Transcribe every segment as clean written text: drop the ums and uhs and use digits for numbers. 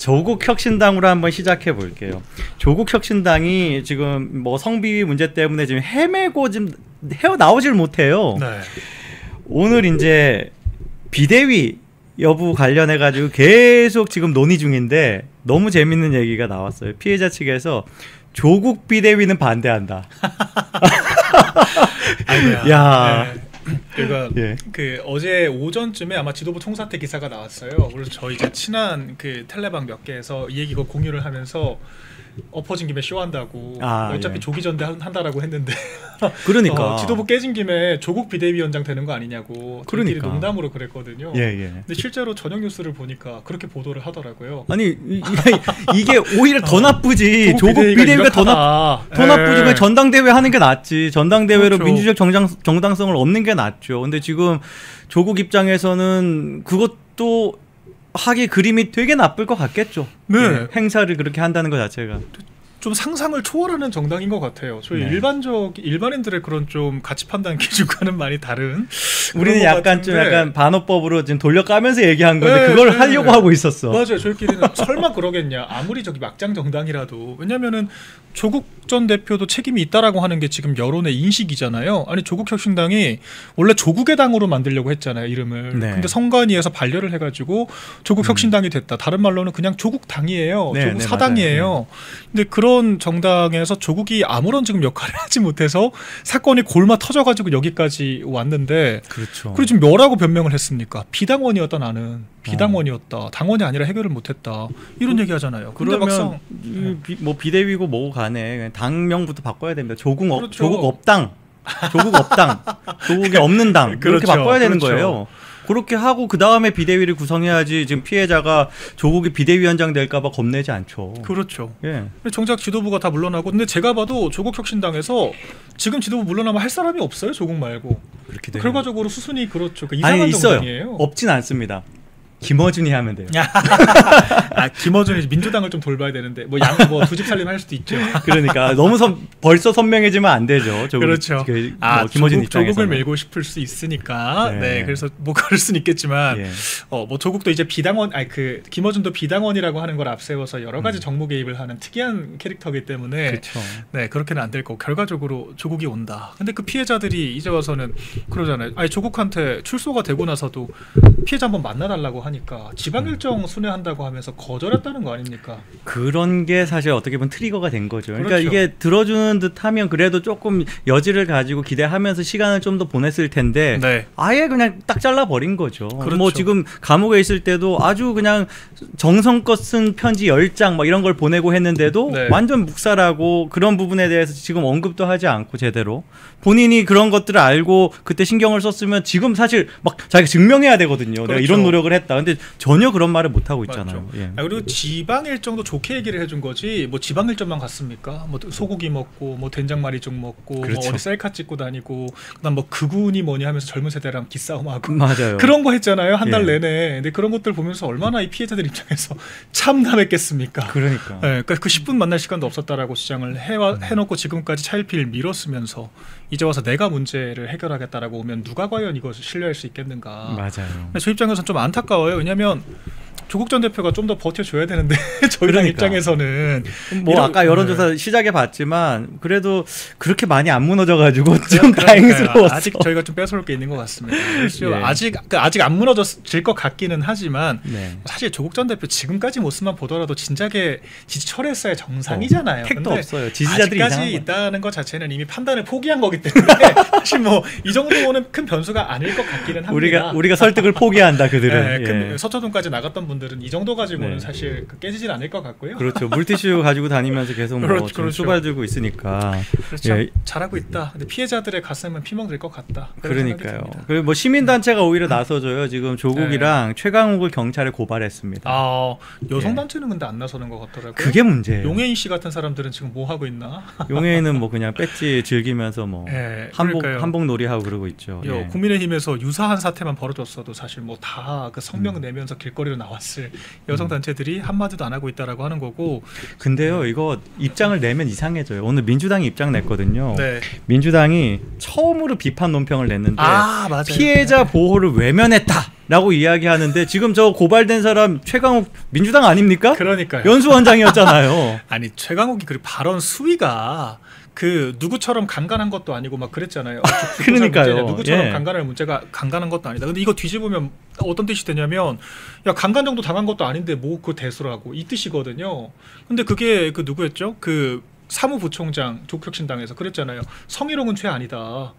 조국혁신당으로 한번 시작해 볼게요. 조국혁신당이 지금 뭐 성비위 문제 때문에 지금 헤매고 지금 헤어나오질 못해요. 네. 오늘 이제 비대위 여부 관련해 가지고 계속 지금 논의 중인데 너무 재밌는 얘기가 나왔어요. 피해자 측에서 조국 비대위는 반대한다. 아이고야. 야. 네. 그러니까 예. 그 어제 오전쯤에 아마 지도부 총사퇴 기사가 나왔어요. 그래서 저희 이제 친한 그 텔레방 몇 개에서 이 얘기 공유를 하면서 엎어진 김에 쇼한다고 어차피 예. 조기 전대 한다라고 했는데 그러니까 지도부 깨진 김에 조국 비대위원장 되는 거 아니냐고 저희끼리 그러니까. 농담으로 그랬거든요. 예. 근데 실제로 저녁 뉴스를 보니까 그렇게 보도를 하더라고요. 아니 이게 오히려 더 나쁘지. 조국 비대위가 더 나쁘지. 그냥 전당대회 하는 게 낫지. 전당대회로 그렇죠. 민주적 정당성을 얻는 게 낫죠. 근데 지금 조국 입장에서는 그것도 하기 그림이 되게 나쁠 것 같겠죠. 네. 예, 행사를 그렇게 한다는 것 자체가. 좀 상상을 초월하는 정당인 것 같아요. 저희 네. 일반인들의 그런 좀 가치 판단 기준과는 많이 다른. 우리는 약간 좀 약간 반어법으로 지금 돌려까면서 얘기한 건데 네, 그걸 네. 하려고 하고 있었어. 맞아요. 저희끼리는 설마 그러겠냐. 아무리 저기 막장 정당이라도. 왜냐면은 조국 전 대표도 책임이 있다라고 하는 게 지금 여론의 인식이잖아요. 아니 조국혁신당이 원래 조국의 당으로 만들려고 했잖아요. 이름을. 네. 근데 선관위에서 반려를 해가지고 조국혁신당이 됐다. 다른 말로는 그냥 조국당이에요. 네, 조국 네, 사당이에요. 맞아요. 근데 그런 정당에서 조국이 아무런 지금 역할을 하지 못해서 사건이 골마 터져가지고 여기까지 왔는데 그렇죠. 그리고 지금 뭐라고 변명을 했습니까? 비당원이었다 나는. 비당원이었다. 당원이 아니라 해결을 못했다. 이런 얘기하잖아요. 근데 막상 뭐 비대위고 뭐고 간에 그냥 당명부터 바꿔야 됩니다. 조국 그렇죠. 조국 없당, 조국 없당, 조국이 없는 당 이렇게 그렇죠. 바꿔야 되는 그렇죠. 거예요. 그렇게 하고 그 다음에 비대위를 구성해야지 지금 피해자가 조국이 비대위원장 될까봐 겁내지 않죠. 그렇죠. 예. 근데 정작 지도부가 다 물러나고 근데 제가 봐도 조국혁신당에서 지금 지도부 물러나면 할 사람이 없어요. 조국 말고. 그렇게 돼요. 결과적으로 수순이 그렇죠. 그 이상한 아니 있어요. 정당이에요. 없진 않습니다. 김어준이 하면 돼요. 김어준이 민주당을 좀 돌봐야 되는데 뭐 두 집 살림 할 수도 있죠. 그러니까 너무 벌써 선명해지면 안 되죠. 그렇죠. 김어준 조국을 밀고 싶을 수 있으니까 네, 그래서 뭐 그럴 수는 있겠지만 예. 뭐 조국도 이제 비당원 김어준도 비당원이라고 하는 걸 앞세워서 여러 가지 정무 개입을 하는 특이한 캐릭터이기 때문에 그렇죠. 네 그렇게는 안 될 거고 결과적으로 조국이 온다. 근데 그 피해자들이 이제 와서는 그러잖아요. 아니 조국한테 출소가 되고 나서도 피해자 한번 만나달라고 하니까 지방 일정 순회한다고 하면서 거절했다는 거 아닙니까? 그런 게 사실 어떻게 보면 트리거가 된 거죠. 그러니까 그렇죠. 이게 들어주는 듯하면 그래도 조금 여지를 가지고 기대하면서 시간을 좀 더 보냈을 텐데 네. 아예 그냥 딱 잘라버린 거죠. 그렇죠. 뭐 지금 감옥에 있을 때도 아주 그냥 정성껏 쓴 편지 10장 막 이런 걸 보내고 했는데도 네. 완전 묵살하고 그런 부분에 대해서 지금 언급도 하지 않고 제대로 본인이 그런 것들을 알고 그때 신경을 썼으면 지금 사실 막 자기가 증명해야 되거든요. 그렇죠. 내가 이런 노력을 했다. 근데 전혀 그런 말을 못 하고 있잖아요. 예. 그리고 지방 일정도 좋게 얘기를 해준 거지 뭐 지방 일정만 갔습니까? 뭐 소고기 먹고 뭐 된장말이죽 먹고 그렇죠. 뭐 어디 셀카 찍고 다니고 그다음 뭐 극우니 뭐니 하면서 젊은 세대랑 기싸움하고 맞아요. 그런 거 했잖아요. 한 달 예. 내내. 근데 그런 것들 보면서 얼마나 이 피해자들 입장에서 참담했겠습니까? 그러니까. 네, 그러니까 그 10분 만날 시간도 없었다라고 주장을 해놓고 지금까지 차일피일 미뤘으면서 이제 와서 내가 문제를 해결하겠다라고 오면 누가 과연 이것을 신뢰할 수 있겠는가? 맞아요. 저 입장에서는 좀 안타까워요. 왜냐하면 조국 전 대표가 좀 더 버텨줘야 되는데 저희 당 그러니까. 입장에서는 뭐 아까 여론조사 시작에 봤지만 그래도 그렇게 많이 안 무너져가지고 좀 다행스러웠어. 아직 저희가 좀 뺏어올 게 있는 것 같습니다. 그래서 예. 아직 안 무너질 것 같기는 하지만 네. 사실 조국 전 대표 지금까지 모습만 보더라도 진작에 지지 철회했어야 정상이잖아요. 택도 근데 없어요. 지지자들이 아직까지 이상한 있다는 것 자체는 이미 판단을 포기한 거기 때문에 사실 뭐 이 정도는 큰 변수가 아닐 것 같기는 합니다. 우리가 설득을 포기한다 그들은. 네, 예. 서초동까지 나갔던 분들은 이 정도 가지고는 네. 사실 깨지진 않을 것 같고요. 그렇죠. 물티슈 가지고 다니면서 계속 뭐 그렇죠, 지금 그렇죠. 수발 들고 있으니까. 그렇죠. 예. 잘하고 있다. 근데 피해자들의 가슴은 피멍 들 것 같다. 그러니까요. 그리고 뭐 시민단체가 오히려 나서줘요. 지금 조국이랑 최강욱을 경찰에 고발했습니다. 여성단체는 근데 안 나서는 것 같더라고요. 그게 문제예요. 용해인 씨 같은 사람들은 지금 뭐 하고 있나? 용해인은 뭐 그냥 배지 즐기면서 뭐 예, 한복 놀이하고 그러고 있죠. 예. 국민의힘에서 유사한 사태만 벌어졌어도 사실 뭐 다 그 성명 내면서 길거리로 나왔을 봤을 여성 단체들이 한마디도 안 하고 있다라고 하는 거고. 근데요, 이거 입장을 내면 이상해져요. 오늘 민주당이 입장 냈거든요. 네. 민주당이 처음으로 비판 논평을 냈는데 맞아요. 피해자 보호를 외면했다라고 이야기하는데 지금 저 고발된 사람 최강욱 민주당 아닙니까? 그러니까요. 연수원장이었잖아요. 아니 최강욱이 그 발언 수위가 그 누구처럼 간간한 것도 아니고 막 그랬잖아요. 그러니까요. 누구처럼 예. 간간할 문제가 간간한 것도 아니다. 근데 이거 뒤집으면 어떤 뜻이 되냐면 야 간간 정도 당한 것도 아닌데 뭐 그 대수라고 이 뜻이거든요. 근데 그게 그 누구였죠? 그 사무부총장 조국혁신당에서 그랬잖아요. 성희롱은 죄 아니다.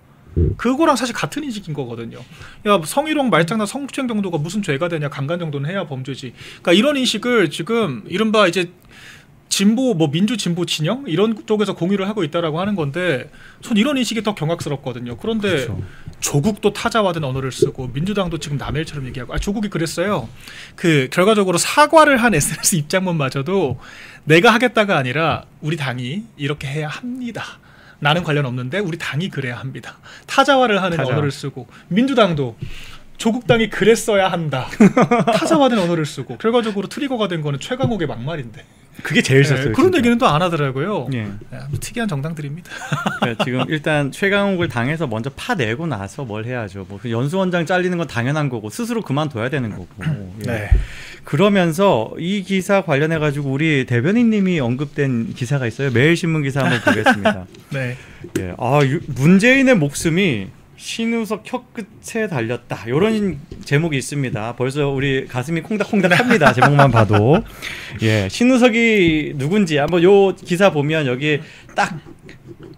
그거랑 사실 같은 인식인 거거든요. 야 성희롱 말장난 성추행 정도가 무슨 죄가 되냐. 강간 정도는 해야 범죄지. 그러니까 이런 인식을 지금 이른바 이제 진보 뭐 민주 진보 진영 이런 쪽에서 공유를 하고 있다라고 하는 건데 전 이런 인식이 더 경악스럽거든요. 그런데 그렇죠. 조국도 타자화된 언어를 쓰고 민주당도 지금 남의 일처럼 얘기하고 조국이 그랬어요. 그 결과적으로 사과를 한 SNS 입장문마저도 내가 하겠다가 아니라 우리 당이 이렇게 해야 합니다. 나는 관련 없는데 우리 당이 그래야 합니다. 타자화를 하는 언어를 쓰고 민주당도 조국당이 그랬어야 한다. 타자화된 언어를 쓰고 결과적으로 트리거가 된 거는 최강욱의 막말인데. 그게 제일 썼어요. 그런 진짜. 얘기는 또 안 하더라고요. 예. 특이한 정당들입니다. 그러니까 지금 일단 최강욱을 당해서 먼저 파내고 나서 뭘 해야죠. 뭐 연수원장 잘리는 건 당연한 거고 스스로 그만둬야 되는 거고. 예. 네. 그러면서 이 기사 관련해 가지고 우리 대변인님이 언급된 기사가 있어요. 매일신문 기사 한번 보겠습니다. 네. 예. 문재인의 목숨이 신우석 혀끝에 달렸다. 이런 제목이 있습니다. 벌써 우리 가슴이 콩닥콩닥합니다. 제목만 봐도. 예, 신우석이 누군지 한번 요 기사 보면 여기 딱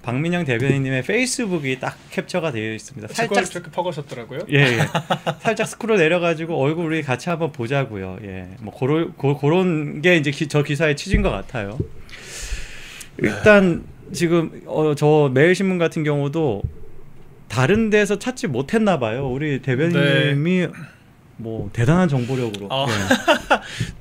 박민영 대변인님의 페이스북이 딱 캡처가 되어 있습니다. 살짝 저렇게 퍼거셨더라고요. 예. 살짝 스크롤 내려가지고 얼굴 우리 같이 한번 보자고요. 예, 뭐 그런 게 이제 저 기사의 취지인 것 같아요. 일단 지금 저 매일신문 같은 경우도 다른 데서 찾지 못했나 봐요. 우리 대변인님이 뭐 대단한 정보력으로.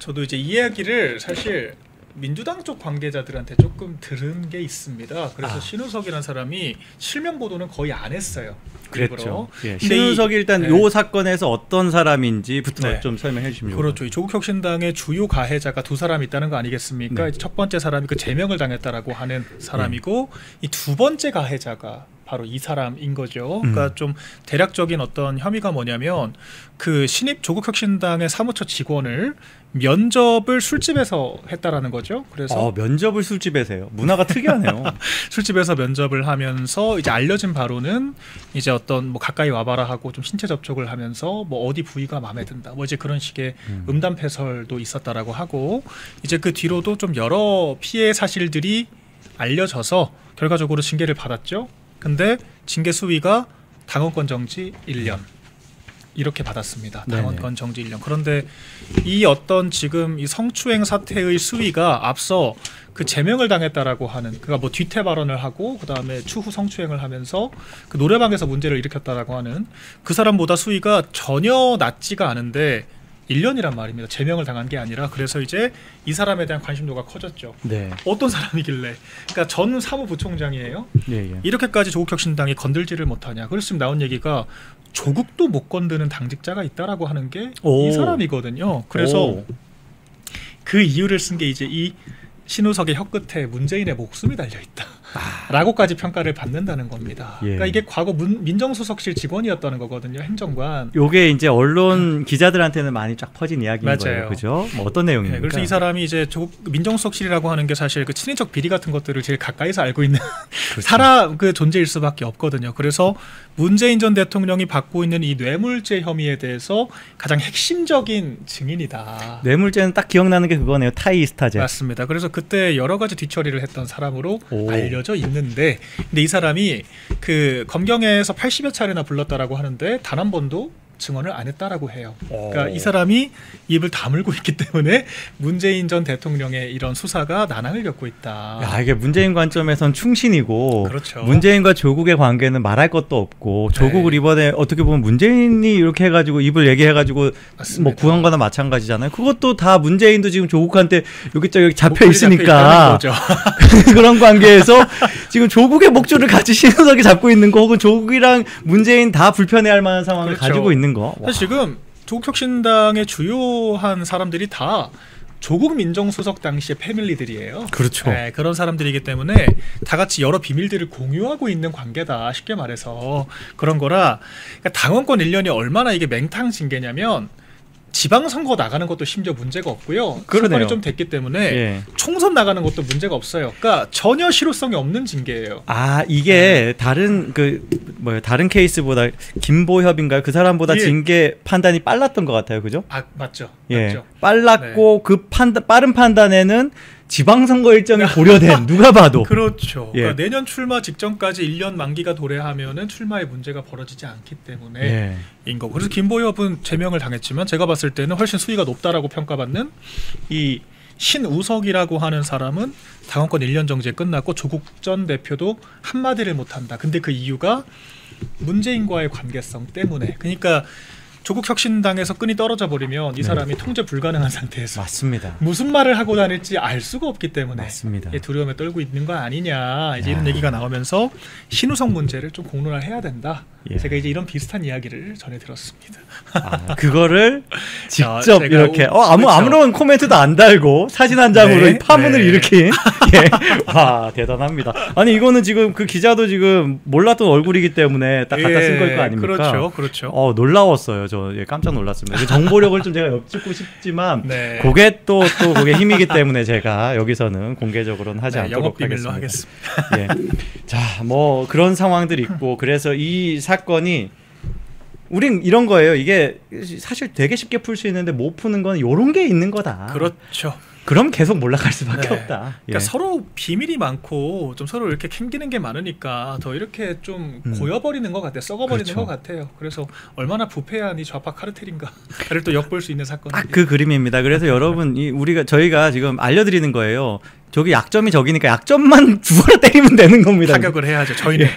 저도 이제 이 이야기를 사실 민주당 쪽 관계자들한테 조금 들은 게 있습니다. 그래서 신우석이라는 사람이 실명 보도는 거의 안 했어요. 그랬죠. 예. 신우석이 일단 요 사건에서 어떤 사람인지부터 좀 설명해 주시면. 그렇죠. 조국혁신당의 주요 가해자가 두 사람 있다는 거 아니겠습니까? 첫 번째 사람이 그 제명을 당했다라고 하는 사람이고 이 두 번째 가해자가 바로 이 사람인 거죠. 그러니까 좀 대략적인 어떤 혐의가 뭐냐면 그 신입 조국혁신당의 사무처 직원을 면접을 술집에서 했다라는 거죠. 그래서 면접을 술집에서 해요. 문화가 특이하네요. 술집에서 면접을 하면서 이제 알려진 바로는 이제 어떤 뭐 가까이 와봐라 하고 좀 신체 접촉을 하면서 뭐 어디 부위가 마음에 든다. 뭐 이제 그런 식의 음담패설도 있었다라고 하고 이제 그 뒤로도 좀 여러 피해 사실들이 알려져서 결과적으로 징계를 받았죠. 근데 징계 수위가 당원권 정지 1년 이렇게 받았습니다. 당원권 정지 1년. 그런데 이 어떤 지금 이 성추행 사태의 수위가 앞서 그 제명을 당했다라고 하는 그가 뭐 뒤태 발언을 하고 그 다음에 추후 성추행을 하면서 그 노래방에서 문제를 일으켰다라고 하는 그 사람보다 수위가 전혀 낮지가 않은데 1년이란 말입니다. 제명을 당한 게 아니라. 그래서 이제 이 사람에 대한 관심도가 커졌죠. 네. 어떤 사람이길래. 그러니까 전 사무부총장이에요. 예. 이렇게까지 조국혁신당이 건들지를 못하냐. 그래서 지금 나온 얘기가 조국도 못 건드는 당직자가 있다라고 하는 게 이 사람이거든요. 그래서 그 이유를 쓴 게 이제 이 신우석의 혀끝에 문재인의 목숨이 달려있다 라고까지 평가를 받는다는 겁니다. 그러니까 이게 과거 민정수석실 직원이었다는 거거든요. 행정관. 요게 이제 언론 기자들한테는 많이 쫙 퍼진 이야기인 맞아요. 거예요. 그죠? 뭐 어떤 내용입니까? 그래서 이 사람이 이제 민정수석실이라고 하는 게 사실 그 친인척 비리 같은 것들을 제일 가까이서 알고 있는 사람 그 존재일 수밖에 없거든요. 그래서 문재인 전 대통령이 받고 있는 이 뇌물죄 혐의에 대해서 가장 핵심적인 증인이다. 뇌물죄는 딱 기억나는 게 그거네요. 타이스타제. 맞습니다. 그래서 그때 여러 가지 뒤처리를 했던 사람으로 알려져 있는데, 근데 이 사람이 그 검경에서 80여 차례나 불렀다라고 하는데 단 한 번도 증언을 안 했다라고 해요. 그러니까 이 사람이 입을 다물고 있기 때문에 문재인 전 대통령의 이런 수사가 난항을 겪고 있다. 야, 이게 문재인 관점에선 충신이고, 그렇죠. 문재인과 조국의 관계는 말할 것도 없고, 조국을 이번에 어떻게 보면 문재인이 이렇게 해가지고 입을 얘기해가지고 뭐 구한 거나 마찬가지잖아요. 그것도 다 문재인도 지금 조국한테 여기저기 잡혀 있으니까 그런 관계에서 지금 조국의 목줄을 같이 신우석이 잡고 있는 거, 혹은 조국이랑 문재인 다 불편해할 만한 상황을 가지고 있는 거. 사실 지금 조국혁신당의 주요한 사람들이 다 조국 민정수석 당시의 패밀리들이에요. 그렇죠. 네, 그런 사람들이기 때문에 다 같이 여러 비밀들을 공유하고 있는 관계다. 쉽게 말해서 그런 거라. 그러니까 당원권 1년이 얼마나 이게 맹탕징계냐면 지방선거 나가는 것도 심지어 문제가 없고요. 그러네요. 사건이 좀 됐기 때문에 예. 총선 나가는 것도 문제가 없어요. 그러니까 전혀 실효성이 없는 징계예요. 아 이게 다른 다른 케이스보다 김보협인가요? 그 사람보다 예. 징계 판단이 빨랐던 것 같아요, 그죠? 아 맞죠. 예, 맞죠. 빨랐고 그 빠른 판단에는 지방선거 일정이 고려된 누가 봐도 그렇죠. 예. 그러니까 내년 출마 직전까지 1년 만기가 도래하면은 출마에 문제가 벌어지지 않기 때문에 예. 인 거고. 그래서 김보협은 제명을 당했지만 제가 봤을 때는 훨씬 수위가 높다라고 평가받는 이 신우석이라고 하는 사람은 당원권 1년 정지에 끝났고 조국 전 대표도 한마디를 못한다. 근데 그 이유가 문재인과의 관계성 때문에. 그러니까 조국 혁신당에서 끈이 떨어져 버리면 이 사람이 통제 불가능한 상태에서 맞습니다. 무슨 말을 하고 다닐지 알 수가 없기 때문에 맞습니다. 두려움에 떨고 있는 거 아니냐 이제 야. 이런 얘기가 나오면서 신우석 문제를 좀 공론화해야 된다. 예. 제가 이제 이런 비슷한 이야기를 전해 들었습니다. 아, 그거를 직접 제가 이렇게 그렇죠. 아무런 코멘트도 안 달고 사진 한 장으로 네, 이 파문을 네. 일으킨 예. 와 대단합니다. 아니 이거는 지금 그 기자도 지금 몰랐던 얼굴이기 때문에 딱 갖다 쓴 걸 거 아닙니까? 그렇죠, 그렇죠. 놀라웠어요. 저 깜짝 놀랐습니다. 그 정보력을 좀 제가 엿듣고 싶지만 네. 그게 또 그게 힘이기 때문에 제가 여기서는 공개적으로는 하지 않도록 영업 비밀로 하겠습니다. 하겠습니다. 예. 자, 뭐 그런 상황들이 있고 그래서 이 사건이 우린 이런 거예요. 이게 사실 되게 쉽게 풀 수 있는데 못 푸는 건 이런 게 있는 거다. 그렇죠. 그럼 계속 몰락할 수밖에 네. 없다. 그러니까 서로 비밀이 많고 좀 서로 이렇게 캥기는 게 많으니까 더 이렇게 좀 고여버리는 것 같아요. 썩어버리는 그렇죠. 것 같아요. 그래서 얼마나 부패한 이 좌파 카르텔인가를 또 엿볼 수 있는 사건이 딱 그 그림입니다. 그래서 여러분 저희가 지금 알려드리는 거예요. 저기 약점이 저기니까 약점만 죽어라 때리면 되는 겁니다. 타격을 해야죠. 저희는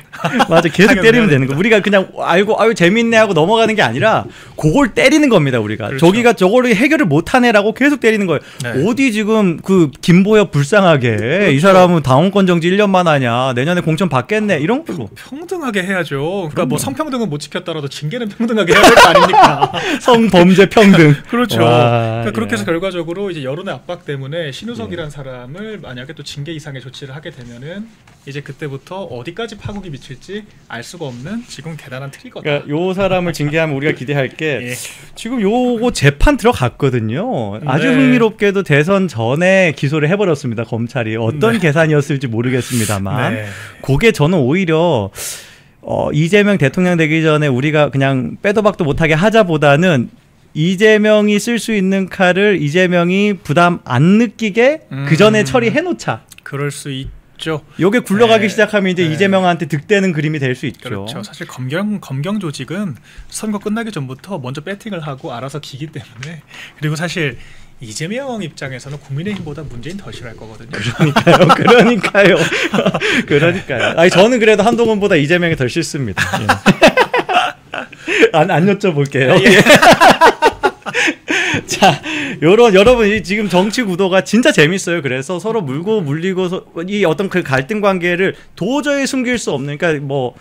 맞아, 계속 타격을 때리면 해야 되는 거. 우리가 그냥 알고 아유 재밌네 하고 넘어가는 게 아니라 그걸 때리는 겁니다. 우리가 그렇죠. 저기가 저거를 해결을 못하네라고 계속 때리는 거예요. 네. 어디 지금 그 김보협 불쌍하게 그렇죠. 이 사람은 당원권 정지 1년만 하냐 내년에 공천 받겠네 이런 걸로 평등하게 해야죠. 그러니까 뭐 성평등은 못 지켰더라도 징계는 평등하게 해야 될 거 아닙니까? 성범죄 평등. 그렇죠. 와, 그러니까 그렇게 해서 예. 결과적으로 이제 여론의 압박 때문에 신우석이라는 사람을 만약에 또 징계 이상의 조치를 하게 되면은 이제 그때부터 어디까지 파국이 미칠지 알 수가 없는 지금 대단한 트리거다. 그러니까 요 사람을 징계하면 우리가 기대할 게 예. 지금 요거 재판 들어갔거든요. 아주 네. 흥미롭게도 대선 전에 기소를 해버렸습니다. 검찰이 어떤 네. 계산이었을지 모르겠습니다만 네. 그게 저는 오히려 이재명 대통령 되기 전에 우리가 그냥 빼도 박도 못하게 하자보다는 이재명이 쓸 수 있는 칼을 이재명이 부담 안 느끼게 그 전에 처리해 놓자. 그럴 수 있죠. 요게 굴러가기 네. 시작하면 이제 네. 이재명한테 득되는 그림이 될 수 있죠. 그렇죠. 사실 검경 조직은 선거 끝나기 전부터 먼저 배팅을 하고 알아서 기기 때문에 그리고 사실 이재명 입장에서는 국민의힘보다 문재인 더 싫어할 거거든요. 그러니까요. 아니 저는 그래도 한동훈보다 이재명이 더 싫습니다. 예. 안 여쭤볼게요. 예. 자, 여러분 지금 정치 구도가 진짜 재밌어요. 그래서 서로 물고 물리고 이 어떤 그 갈등 관계를 도저히 숨길 수 없는. 그러니까 뭐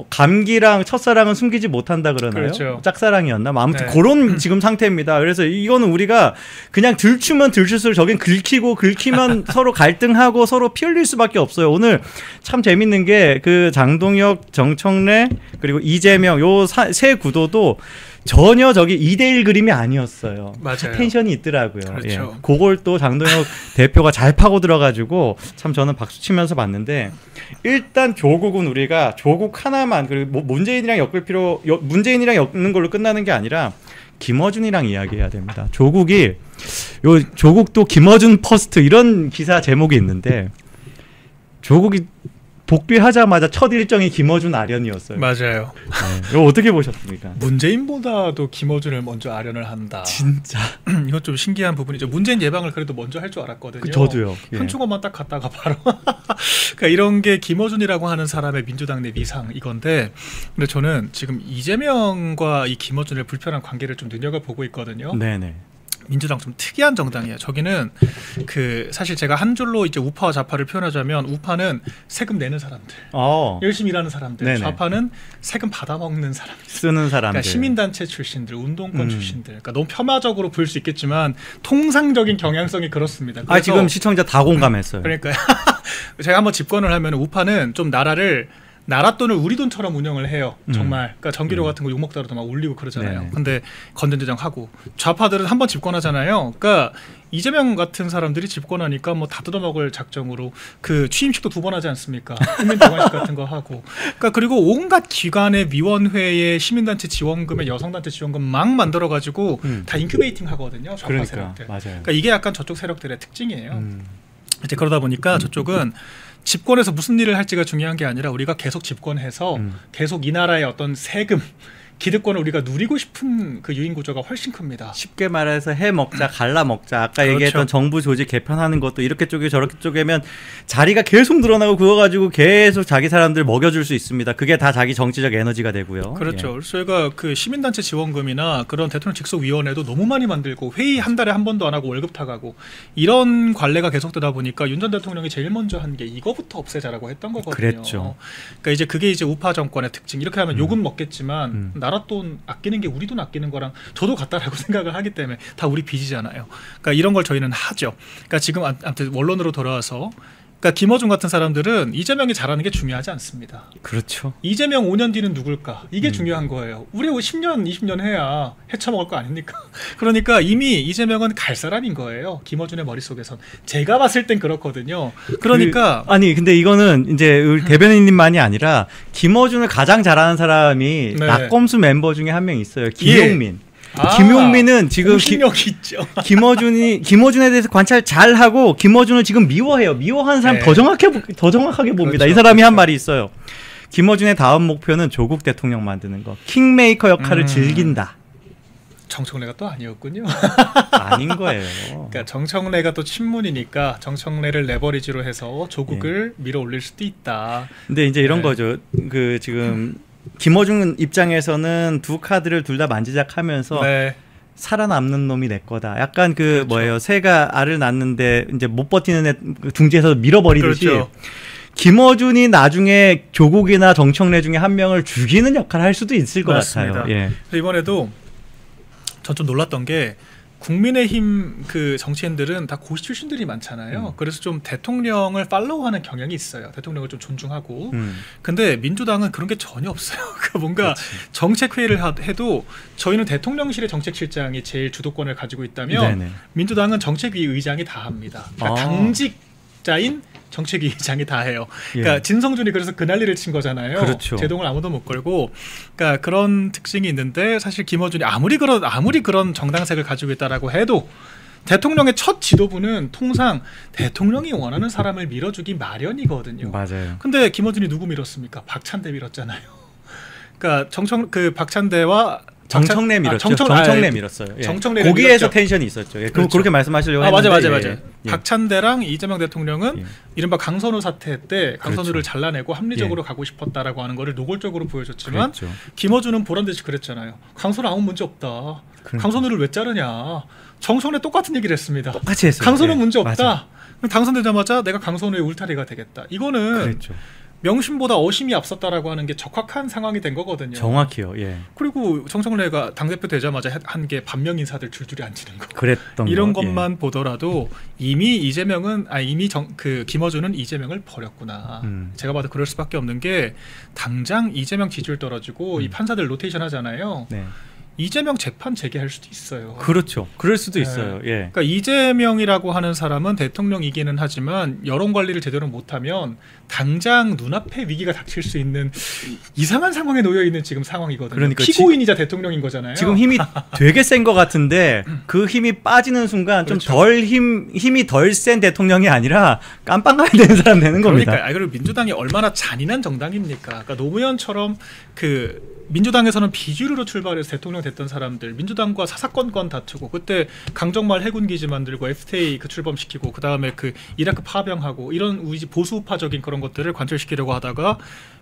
감기랑 첫사랑은 숨기지 못한다 그러나요? 그렇죠. 짝사랑이었나? 아무튼 네. 그런 지금 상태입니다. 그래서 이거는 우리가 그냥 들추면 들출수록 저긴 긁히면 서로 갈등하고 서로 피 흘릴 수밖에 없어요. 오늘 참 재밌는 게 그 장동혁, 정청래 그리고 이재명 요 세 구도도 전혀 저기 2대1 그림이 아니었어요. 맞아요. 텐션이 있더라고요. 그렇죠. 예. 그걸 또 장동혁 대표가 잘 파고 들어가지고 참 저는 박수 치면서 봤는데 일단 조국은 우리가 조국 하나만 그리고 문재인이랑 문재인이랑 엮는 걸로 끝나는 게 아니라 김어준이랑 이야기해야 됩니다. 조국도 김어준 퍼스트 이런 기사 제목이 있는데 조국이 복귀하자마자 첫 일정이 김어준 아련이었어요. 맞아요. 네. 이거 어떻게 보셨습니까? 문재인보다도 김어준을 먼저 아련을 한다. 진짜. 이건 좀 신기한 부분이죠. 문재인 예방을 그래도 먼저 할 줄 알았거든요. 저도요. 예. 현충원만 딱 갔다가 바로. 그러니까 이런 게 김어준이라고 하는 사람의 민주당 내 위상 이건데, 근데 저는 지금 이재명과 이 김어준의 불편한 관계를 좀 눈여겨보고 있거든요. 네네. 민주당 좀 특이한 정당이에요. 저기는 그 사실 제가 한 줄로 이제 우파와 좌파를 표현하자면 우파는 세금 내는 사람들, 열심히 일하는 사람들, 네네. 좌파는 세금 받아먹는 사람들, 쓰는 사람들, 그러니까 시민단체 출신들, 운동권 출신들. 그러니까 너무 폄하적으로 볼 수 있겠지만 통상적인 경향성이 그렇습니다. 아 지금 시청자 다 공감했어요. 그러니까요. 제가 한번 집권을 하면 우파는 좀 나라를 나라 돈을 우리 돈처럼 운영을 해요. 정말. 그러니까 전기료 같은 거 욕먹다라도 막 올리고 그러잖아요. 네네. 근데 건전대장 하고 좌파들은 한번 집권하잖아요. 그러니까 이재명 같은 사람들이 집권하니까 뭐 다 뜯어먹을 작정으로 그 취임식도 2번 하지 않습니까? 국민대관식 같은 거 하고. 그러니까 그리고 온갖 기관의 위원회에 시민단체 지원금에 여성단체 지원금 막 만들어가지고 다 인큐베이팅 하거든요. 좌파 그러니까 세력들. 맞아요. 그러니까 이게 약간 저쪽 세력들의 특징이에요. 이제 그러다 보니까 저쪽은 집권해서 무슨 일을 할지가 중요한 게 아니라 우리가 계속 집권해서 계속 이 나라의 어떤 세금, 기득권을 우리가 누리고 싶은 그 유인 구조가 훨씬 큽니다. 쉽게 말해서 해 먹자, 갈라 먹자. 아까 그렇죠. 얘기했던 정부 조직 개편하는 것도 이렇게 쪼개 저렇게 쪼개면 자리가 계속 늘어나고 그거 가지고 계속 자기 사람들 먹여줄 수 있습니다. 그게 다 자기 정치적 에너지가 되고요. 그렇죠. 예. 그래서 저희가 그 시민단체 지원금이나 그런 대통령 직속위원회도 너무 많이 만들고 회의 한 달에 한 번도 안 하고 월급 타가고 이런 관례가 계속되다 보니까 윤 전 대통령이 제일 먼저 한 게 이거부터 없애자라고 했던 거거든요. 그랬죠. 그러니까 이제 그게 이제 우파 정권의 특징. 이렇게 하면 욕은 먹겠지만 나라 돈 아끼는 게 우리 돈 아끼는 거랑 저도 같다라고 생각을 하기 때문에 다 우리 빚이잖아요. 그러니까 이런 걸 저희는 하죠. 그러니까 지금 아무튼 원론으로 돌아와서 그러니까 김어준 같은 사람들은 이재명이 잘하는 게 중요하지 않습니다. 그렇죠. 이재명 5년 뒤는 누굴까? 이게 중요한 거예요. 우리 10년, 20년 해야 헤쳐먹을 거 아닙니까? 그러니까 이미 이재명은 갈 사람인 거예요. 김어준의 머릿속에선. 제가 봤을 땐 그렇거든요. 그러니까 아니 근데 이거는 이제 우리 대변인님만이 아니라 김어준을 가장 잘하는 사람이 네. 낙검수 멤버 중에 한 명 있어요. 김용민. 아, 김용민은 지금 공신력이 있죠. 김어준에 대해서 관찰 잘 하고 김어준을 지금 미워해요. 미워하는 사람 네. 더 정확하게 봅니다. 그렇죠, 이 사람이 한 그렇죠. 말이 있어요. 김어준의 다음 목표는 조국 대통령 만드는 거. 킹메이커 역할을 즐긴다. 정청래가 또 아니었군요. 아닌 거예요. 그러니까 정청래가 또 친문이니까 정청래를 레버리지로 해서 조국을 밀어 올릴 수도 있다. 근데 이제 이런 네. 거죠. 그 지금 김어준 입장에서는 두 카드를 둘 다 만지작하면서 네. 살아남는 놈이 내 거다. 약간 그 그렇죠. 뭐예요. 새가 알을 낳는데 이제 못 버티는 애 둥지에서 밀어버리듯이 그렇죠. 김어준이 나중에 조국이나 정청래 중에 한 명을 죽이는 역할을 할 수도 있을 것 맞습니다. 같아요. 예. 그래서 이번에도 전 좀 놀랐던 게 국민의힘 그 정치인들은 다 고시 출신들이 많잖아요. 그래서 좀 대통령을 팔로우하는 경향이 있어요. 대통령을 좀 존중하고. 근데 민주당은 그런 게 전혀 없어요. 그러니까 뭔가 그렇지. 정책 회의를 해도 저희는 대통령실의 정책실장이 제일 주도권을 가지고 있다면 네네. 민주당은 정책위 의장이 다 합니다. 그러니까 아. 당직자인 정책위 의장이 다 해요. 그러니까 예. 진성준이 그래서 그 난리를 친 거잖아요. 그렇죠. 제동을 아무도 못 걸고. 그러니까 그런 특징이 있는데 사실 김어준이 아무리 그런 정당색을 가지고 있다라고 해도 대통령의 첫 지도부는 통상 대통령이 원하는 사람을 밀어주기 마련이거든요. 맞아요. 근데 김어준이 누구 밀었습니까? 박찬대 밀었잖아요. 그러니까 박찬대와 정청래 밀었죠. 정청래 밀었어요. 예. 정청래를 거기에서 밀었죠. 텐션이 있었죠. 예. 그렇죠. 그렇게 말씀하시려고 맞아요. 했는데 예. 박찬대랑 이재명 대통령은 예. 이른바 강선우 사태 때 강선우를 그렇죠. 잘라내고 합리적으로 가고 싶었다라고 하는 거를 노골적으로 보여줬지만 그랬죠. 김어준은 보란듯이 그랬잖아요. 강선우 아무 문제 없다. 그러니까. 강선우를 왜 자르냐. 정청래 똑같은 얘기를 했습니다. 똑같이 했어요. 강선우 예. 문제 맞아. 없다. 그럼 당선되자마자 내가 강선우의 울타리가 되겠다. 이거는 그랬죠. 명심보다 어심이 앞섰다라고 하는 게 적확한 상황이 된 거거든요. 정확히요. 예. 그리고 정청래가 당대표 되자마자 한 게 반명 인사들 줄줄이 앉히는 거. 그랬던 이런 거. 것만 보더라도 이미 김어준은 이재명을 버렸구나. 제가 봐도 그럴 수밖에 없는 게 당장 이재명 지지율 떨어지고 이 판사들 로테이션 하잖아요. 네. 이재명 재판 재개할 수도 있어요. 그렇죠. 그럴 수도 네. 있어요. 예. 그러니까 이재명이라고 하는 사람은 대통령이기는 하지만 여론 관리를 제대로 못하면 당장 눈앞에 위기가 닥칠 수 있는 이상한 상황에 놓여 있는 지금 상황이거든요. 그러니까 피고인이자 대통령인 거잖아요. 지금 힘이 되게 센 것 같은데 그 힘이 빠지는 순간 그렇죠. 좀 덜 힘이 덜 센 대통령이 아니라 깜빵 가야 되는 사람 되는 겁니다. 그러니까 그리고 민주당이 얼마나 잔인한 정당입니까? 그러니까 노무현처럼 그 민주당에서는 비주류로 출발해서 대통령 됐던 사람들, 민주당과 사사건건 다투고 그때 강정말 해군 기지 만들고 FTA 그 출범시키고 그 다음에 그 이라크 파병하고 이런 보수파적인 그런 것들을 관철시키려고 하다가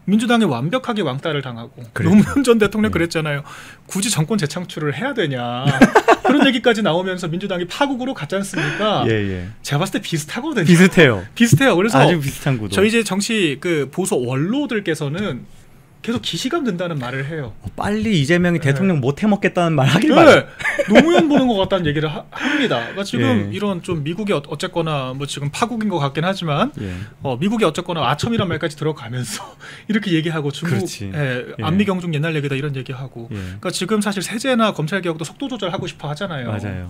민주당이 완벽하게 왕따를 당하고 노무현 전 대통령 그랬잖아요. 굳이 정권 재창출을 해야 되냐 그런 얘기까지 나오면서 민주당이 파국으로 갔지 않습니까? 제가 봤을 때 비슷하거든요. 비슷해요. 그래서 아주 비슷한 구도. 저희 이제 정치 그 보수 원로들께서는 계속 기시감 든다는 말을 해요. 빨리 이재명이 대통령 못 해먹겠다는 말 하길 바래. 노무현 보는 것 같다는 얘기를 합니다. 그러니까 지금 이런 좀 미국이 어쨌거나 뭐 지금 파국인 것 같긴 하지만 미국이 어쨌거나 아첨이란 말까지 들어가면서 이렇게 얘기하고 중국 안미 경중 옛날 얘기다 이런 얘기하고 그러니까 지금 사실 세제나 검찰 개혁도 속도 조절하고 싶어 하잖아요. 맞아요.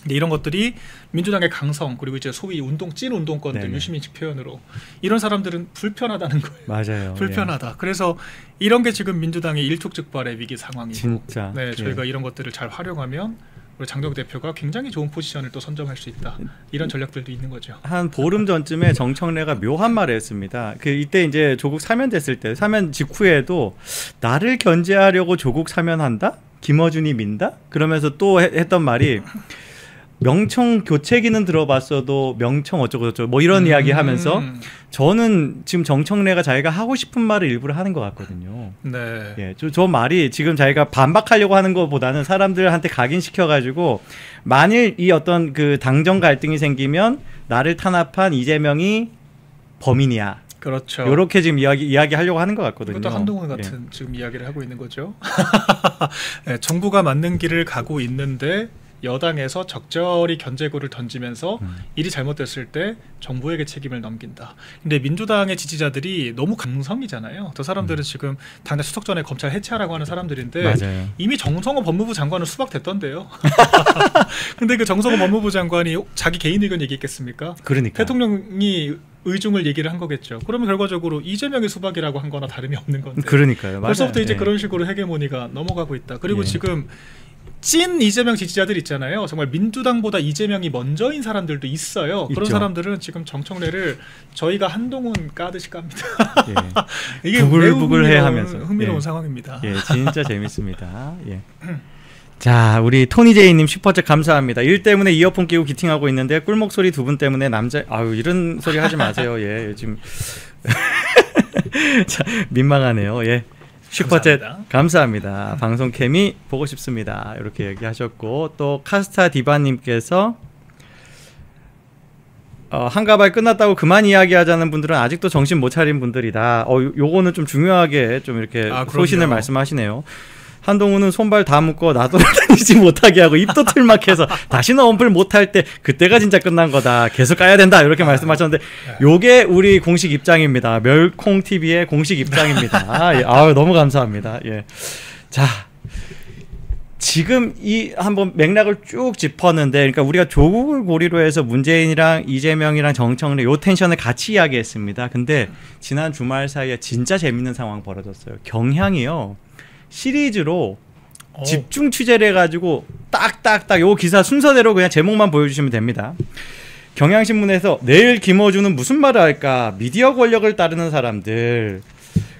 근데 이런 것들이 민주당의 강성 그리고 이제 소위 찐 운동권들 유시민식 표현으로 이런 사람들은 불편하다는 거예요. 맞아요. 불편하다. 그래서 이런 게 지금 민주당의 일촉즉발의 위기 상황이고 진짜. 저희가 이런 것들을 잘 활용하면 우리 장덕 대표가 굉장히 좋은 포지션을 또 선점할 수 있다. 이런 전략들도 있는 거죠. 한 보름 전쯤에 정청래가 묘한 말을 했습니다. 이때 이제 조국 사면됐을 때 사면 직후에도 나를 견제하려고 조국 사면한다? 김어준이 민다? 그러면서 또 했던 말이 명청 교체기는 들어봤어도 명청 어쩌고저쩌고 뭐 이런 이야기 하면서 저는 지금 정청래가 자기가 하고 싶은 말을 일부러 하는 것 같거든요. 저 말이 지금 자기가 반박하려고 하는 것보다는 사람들한테 각인시켜가지고 만일 이 어떤 그 당정 갈등이 생기면 나를 탄압한 이재명이 범인이야. 그렇죠. 이렇게 지금 이야기하려고 하는 것 같거든요. 이것도 한동훈 같은 지금 이야기를 하고 있는 거죠. 정부가 맞는 길을 가고 있는데 여당에서 적절히 견제구를 던지면서 일이 잘못됐을 때 정부에게 책임을 넘긴다. 근데 민주당의 지지자들이 너무 강성이잖아요. 저 사람들은 지금 당내 수석 전에 검찰 해체하라고 하는 사람들인데 맞아요. 이미 정성호 법무부 장관은 수박됐던데요. 근데 그 정성호 법무부 장관이 자기 개인 의견 얘기했겠습니까? 그러니까. 대통령이 의중을 얘기를 한 거겠죠. 그러면 결과적으로 이재명이 수박이라고 한 거나 다름이 없는 건데. 그러니까요. 벌써부터 이제 그런 식으로 헤게모니가 넘어가고 있다. 그리고 지금 찐 이재명 지지자들 있잖아요. 정말 민주당보다 이재명이 먼저인 사람들도 있어요. 그런 사람들은 지금 정청래를 저희가 한동훈 까듯이 깝니다. 이게 부글부글해 하면서 흥미로운 상황입니다. 진짜 재밌습니다. 자, 우리 토니제이님 슈퍼챗 감사합니다. 일 때문에 이어폰 끼고 기팅하고 있는데 꿀목 소리 두 분 때문에 이런 소리 하지 마세요. 요즘 자, 민망하네요. 슈퍼챗 감사합니다. 방송 케미 보고 싶습니다. 이렇게 얘기하셨고 또 카스타 디바님께서 한가발 끝났다고 그만 이야기하자는 분들은 아직도 정신 못 차린 분들이다. 요거는 좀 중요하게 좀 이렇게 소신을 말씀하시네요. 한동훈은 손발 다 묶어 나돌아다니지 못하게 하고 입도 틀막해서 다시는 언플 못할 때 그때가 진짜 끝난 거다. 계속 까야 된다. 이렇게 말씀하셨는데 요게 우리 공식 입장입니다. 멸콩TV의 공식 입장입니다. 너무 감사합니다. 자, 지금 이 한번 맥락을 쭉 짚었는데 그러니까 우리가 조국을 고리로 해서 문재인이랑 이재명이랑 정청래 요 텐션을 같이 이야기했습니다. 근데 지난 주말 사이에 진짜 재밌는 상황 벌어졌어요. 경향이요. 시리즈로 집중 취재를 해가지고 딱딱딱 요 기사 순서대로 그냥 제목만 보여주시면 됩니다. 경향신문에서 내일 김어준은 무슨 말을 할까? 미디어 권력을 따르는 사람들.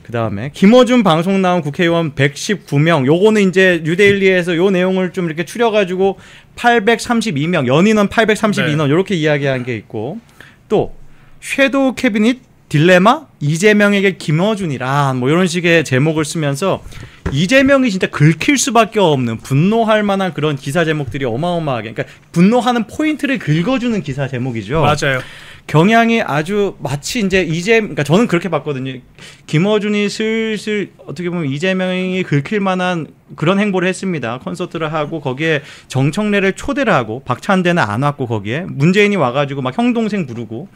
그 다음에 김어준 방송 나온 국회의원 119명. 요거는 이제 뉴데일리에서 요 내용을 좀 이렇게 추려가지고 832명, 연인원 832명 이렇게 이야기한 게 있고 또 섀도우 캐비닛 딜레마? 이재명에게 김어준이란 뭐 이런 식의 제목을 쓰면서 이재명이 진짜 긁힐 수밖에 없는 분노할 만한 그런 기사 제목들이 어마어마하게 그러니까 분노하는 포인트를 긁어주는 기사 제목이죠. 맞아요. 경향이 아주 마치 이제 그러니까 저는 그렇게 봤거든요. 김어준이 슬슬 어떻게 보면 이재명이 긁힐 만한 그런 행보를 했습니다. 콘서트를 하고 거기에 정청래를 초대를 하고 박찬대는 안 왔고 거기에 문재인이 와가지고 막 형 동생 부르고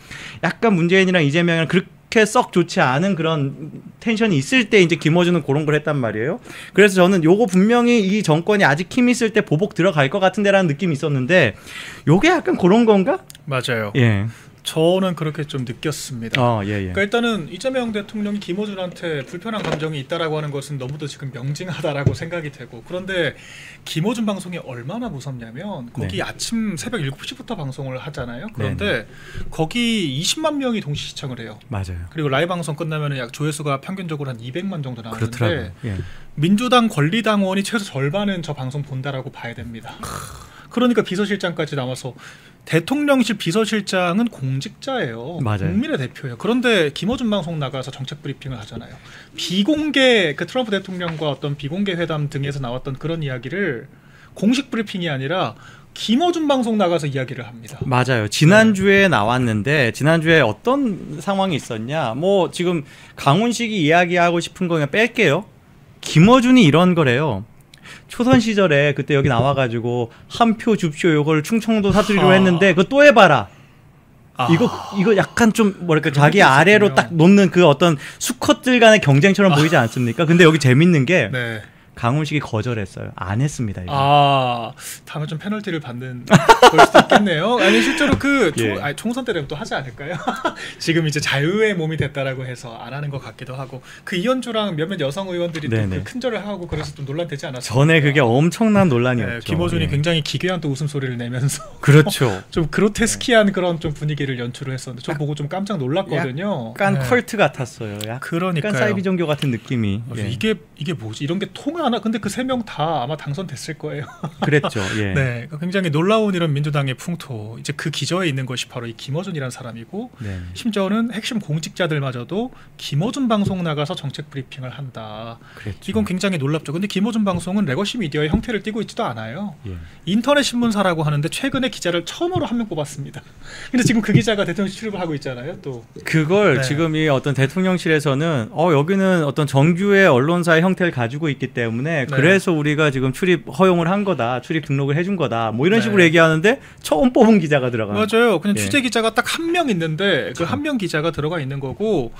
약간 문재인이랑 이재명이랑 그렇게 썩 좋지 않은 그런 텐션이 있을 때 이제 김어준은 그런 걸 했단 말이에요. 그래서 저는 요거 분명히 이 정권이 아직 힘 있을 때 보복 들어갈 것 같은데라는 느낌이 있었는데 요게 약간 그런 건가? 맞아요. 저는 그렇게 좀 느꼈습니다. 예. 그러니까 일단은 이재명 대통령이 김어준한테 불편한 감정이 있다라고 하는 것은 너무도 지금 명징하다라고 생각이 되고, 그런데 김어준 방송이 얼마나 무섭냐면 거기 네. 아침 새벽 7시부터 방송을 하잖아요. 그런데 거기 20만 명이 동시 시청을 해요. 맞아요. 그리고 라이브 방송 끝나면 약 조회수가 평균적으로 한 200만 정도 나오는데 그렇더라고요. 예. 민주당 권리당원이 최소 절반은 저 방송 본다라고 봐야 됩니다. 그러니까 비서실장까지 나와서, 대통령실 비서실장은 공직자예요. 맞아요. 국민의 대표예요. 그런데 김어준 방송 나가서 정책 브리핑을 하잖아요. 비공개, 그 트럼프 대통령과 어떤 비공개 회담 등에서 나왔던 그런 이야기를 공식 브리핑이 아니라 김어준 방송 나가서 이야기를 합니다. 맞아요. 지난주에 나왔는데 지난주에 어떤 상황이 있었냐. 뭐 지금 강훈식이 이야기하고 싶은 거 그냥 뺄게요. 김어준이 이런 거래요. 초선 시절에 그때 여기 나와가지고 한 표 줍쇼 요걸 충청도 사투리로 했는데 그거 또 해봐라. 이거 약간 좀 뭐랄까 자기 아래로 딱 놓는 그 어떤 수컷들 간의 경쟁처럼 보이지 않습니까? 근데 여기 재밌는 게 네. 강훈식이 거절했어요. 안 했습니다. 이거. 다음에 좀 페널티를 받는 걸 수도 있겠네요. 아니 실제로 그 예. 총선 때는 또 하지 않을까요? 지금 이제 자유의 몸이 됐다라고 해서 안 하는 것 같기도 하고, 그 이현주랑 몇몇 여성 의원들이 또 그 큰절을 하고 그래서 좀 논란되지 않았어요? 전에 그게 엄청난 논란이었죠. 네, 김어준이 예. 굉장히 기괴한 또 웃음소리를 내면서 그렇죠. 좀 그로테스키한 그런 좀 분위기를 연출을 했었는데 저 보고 좀 깜짝 놀랐거든요. 약간 네. 컬트 같았어요. 그러니까요. 약간 사이비 종교 같은 느낌이. 예. 이게 뭐지? 이런 게 통하나? 근데 그 세 명 다 아마 당선됐을 거예요. 그랬죠. 예. 네, 굉장히 놀라운 이런 민주당의 풍토. 이제 그 기저에 있는 것이 바로 이 김어준이라는 사람이고, 네. 심지어는 핵심 공직자들마저도 김어준 방송 나가서 정책 브리핑을 한다. 그랬죠. 이건 굉장히 놀랍죠. 근데 김어준 방송은 레거시 미디어의 형태를 띠고 있지도 않아요. 예. 인터넷 신문사라고 하는데 최근에 기자를 처음으로 한 명 뽑았습니다. 근데 지금 그 기자가 대통령 출입을 하고 있잖아요. 또 그걸 네. 지금 이 어떤 대통령실에서는 여기는 어떤 정규의 언론사의 형태를 가지고 있기 때문에 네. 그래서 우리가 지금 출입 허용을 한 거다, 출입 등록을 해준 거다, 뭐 이런 네. 식으로 얘기하는데 처음 뽑은 기자가 들어가는. 맞아요. 그냥 예. 취재 기자가 딱 한 명 있는데 그 한 명 기자가 들어가 있는 거고,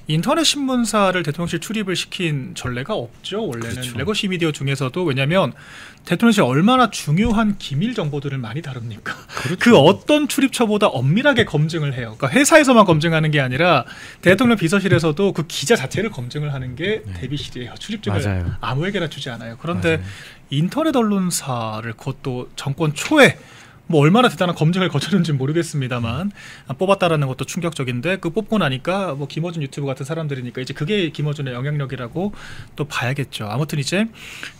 인터넷 신문사를 대통령실 출입을 시킨 전례가 없죠. 원래는 그렇죠. 레거시 미디어 중에서도. 왜냐하면 대통령실 얼마나 중요한 기밀 정보들을 많이 다룹니까? 그렇죠. 그 어떤 출입처보다 엄밀하게 검증을 해요. 그러니까 회사에서만 검증하는 게 아니라 대통령 비서실에서도 그 기자 자체를 검증을 하는 게 대비실이에요. 출입증을 맞아요. 아무에게나 주지 않아요. 그런데 맞아요. 인터넷 언론사를 그것도 정권 초에 뭐 얼마나 대단한 검증을 거쳤는지는 모르겠습니다만 뽑았다라는 것도 충격적인데, 그 뽑고 나니까 뭐 김어준 유튜브 같은 사람들이니까 이제 그게 김어준의 영향력이라고 또 봐야겠죠. 아무튼 이제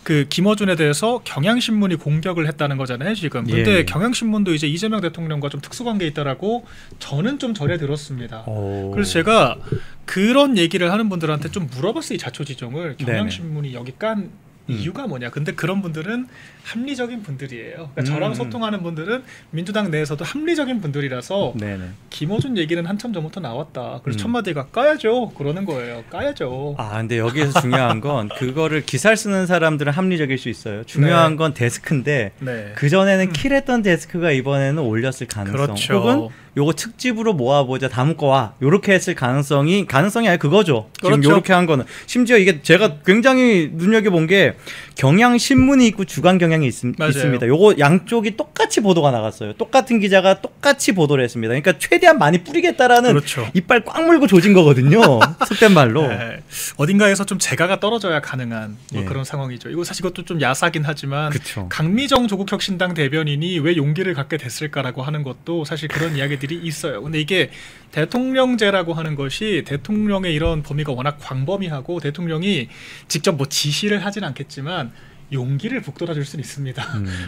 그 김어준에 대해서 경향신문이 공격을 했다는 거잖아요 지금. 근데 예. 경향신문도 이제 이재명 대통령과 좀 특수관계 있다라고 저는 좀 전해 들었습니다. 오. 그래서 제가 그런 얘기를 하는 분들한테 좀 물어봤어요. 이 자초지종을. 네네. 경향신문이 여기 깐 이유가 뭐냐. 근데 그런 분들은 합리적인 분들이에요. 그러니까 저랑 소통하는 분들은 민주당 내에서도 합리적인 분들이라서 네네. 김어준 얘기는 한참 전부터 나왔다. 그래서 첫 마디가 까야죠. 그러는 거예요. 까야죠. 근데 여기에서 중요한 건 그거를 기사를 쓰는 사람들은 합리적일 수 있어요. 중요한 네. 건 데스크인데 네. 그 전에는 킬했던 데스크가 이번에는 올렸을 가능성. 그렇죠. 혹은 요거 특집으로 모아보자, 다음 거와 요렇게 했을 가능성이 아니라 그거죠. 지금 그렇죠. 요렇게 한 거는. 심지어 이게 제가 굉장히 눈여겨본 게 경향신문이 있고 주간경향이 맞아요. 있습니다. 요거 양쪽이 똑같이 보도가 나갔어요. 똑같은 기자가 똑같이 보도를 했습니다. 그러니까 최대한 많이 뿌리겠다라는 그렇죠. 이빨 꽉 물고 조진 거거든요. 속된 말로. 네. 어딘가에서 좀 재가가 떨어져야 가능한 뭐 예. 그런 상황이죠. 이거 사실 이것도 좀 야사긴 하지만 그쵸. 강미정 조국혁신당 대변인이 왜 용기를 갖게 됐을까라고 하는 것도 사실 그런 이야기들이 있어요. 근데 이게 대통령제라고 하는 것이 대통령의 이런 범위가 워낙 광범위하고 대통령이 직접 뭐 지시를 하진 않겠지만 용기를 북돋아줄 수는 있습니다.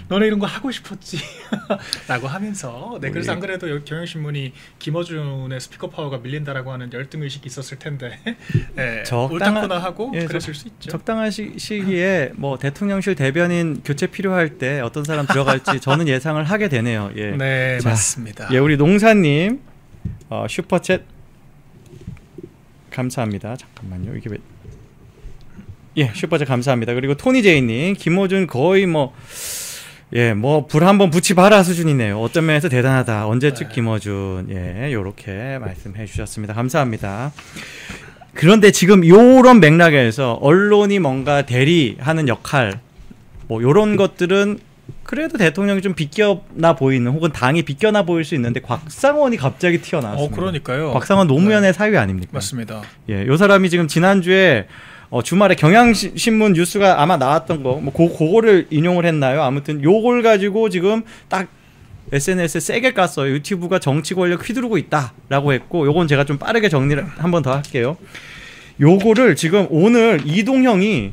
너네 이런 거 하고 싶었지 라고 하면서. 네, 그래서 안 그래도 경향신문이 김어준의 스피커 파워가 밀린다라고 하는 열등의식이 있었을 텐데 네, 옳다구나 하고 그랬을 수 있죠. 적당한 시기에 뭐 대통령실 대변인 교체 필요할 때 어떤 사람 들어갈지 저는 예상을 하게 되네요. 예. 네, 자, 맞습니다. 예, 우리 농사님 슈퍼챗 감사합니다. 잠깐만요. 이게 왜? 예, 슈퍼챗 감사합니다. 그리고 토니제이님, 김어준 거의 뭐 불 한번 붙이 봐라 수준이네요. 어떤 면에서 대단하다. 언제쯤 네. 김어준, 요렇게 말씀해 주셨습니다. 감사합니다. 그런데 지금 요런 맥락에서 언론이 뭔가 대리하는 역할, 뭐 요런 것들은 그래도 대통령이 좀 비껴나 보이는 혹은 당이 비껴나 보일 수 있는데 곽상원이 갑자기 튀어나왔습니다. 그러니까요. 곽상원 노무현의 사위 아닙니까? 맞습니다. 예, 요 사람이 지금 지난주에 주말에 경향신문 뉴스가 아마 나왔던 거, 뭐 그거를 인용을 했나요? 아무튼 요걸 가지고 지금 딱 SNS에 세게 깠어요. 유튜브가 정치 권력 휘두르고 있다라고 했고, 요건 제가 좀 빠르게 정리를 한 번 더 할게요. 요거를 지금 오늘 이동형이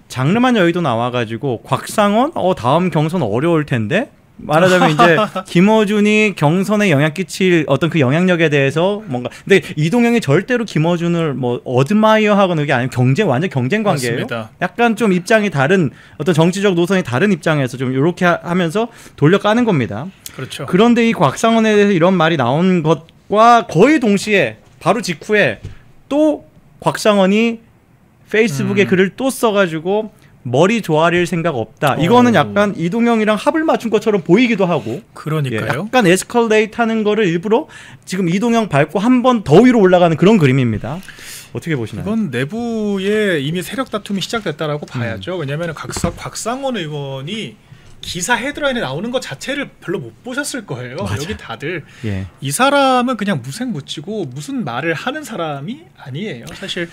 장르만 여의도 나와가지고 곽상원 다음 경선 어려울 텐데, 말하자면 이제 김어준이 경선에 영향 끼칠 어떤 그 영향력에 대해서 뭔가, 근데 이동형이 절대로 김어준을 뭐 어드마이어하거나 그게 아니면 완전 경쟁 관계예요. 맞습니다. 약간 좀 입장이 다른, 어떤 정치적 노선이 다른 입장에서 좀 이렇게 하면서 돌려까는 겁니다. 그렇죠. 그런데 이 곽상원에 대해서 이런 말이 나온 것과 거의 동시에 바로 직후에 또 곽상원이 페이스북에 글을 또 써가지고 머리 조아릴 생각 없다. 이거는 약간 이동형이랑 합을 맞춘 것처럼 보이기도 하고. 그러니까요. 예, 약간 에스컬레이트 하는 거를 일부러 지금 이동형 밟고 한 번 더 위로 올라가는 그런 그림입니다. 어떻게 보시나요? 이건 내부에 이미 세력 다툼이 시작됐다라고 봐야죠. 왜냐하면 곽상원 의원이 기사 헤드라인에 나오는 것 자체를 별로 못 보셨을 거예요. 맞아. 여기 다들 예. 이 사람은 그냥 무색무치고 무슨 말을 하는 사람이 아니에요. 사실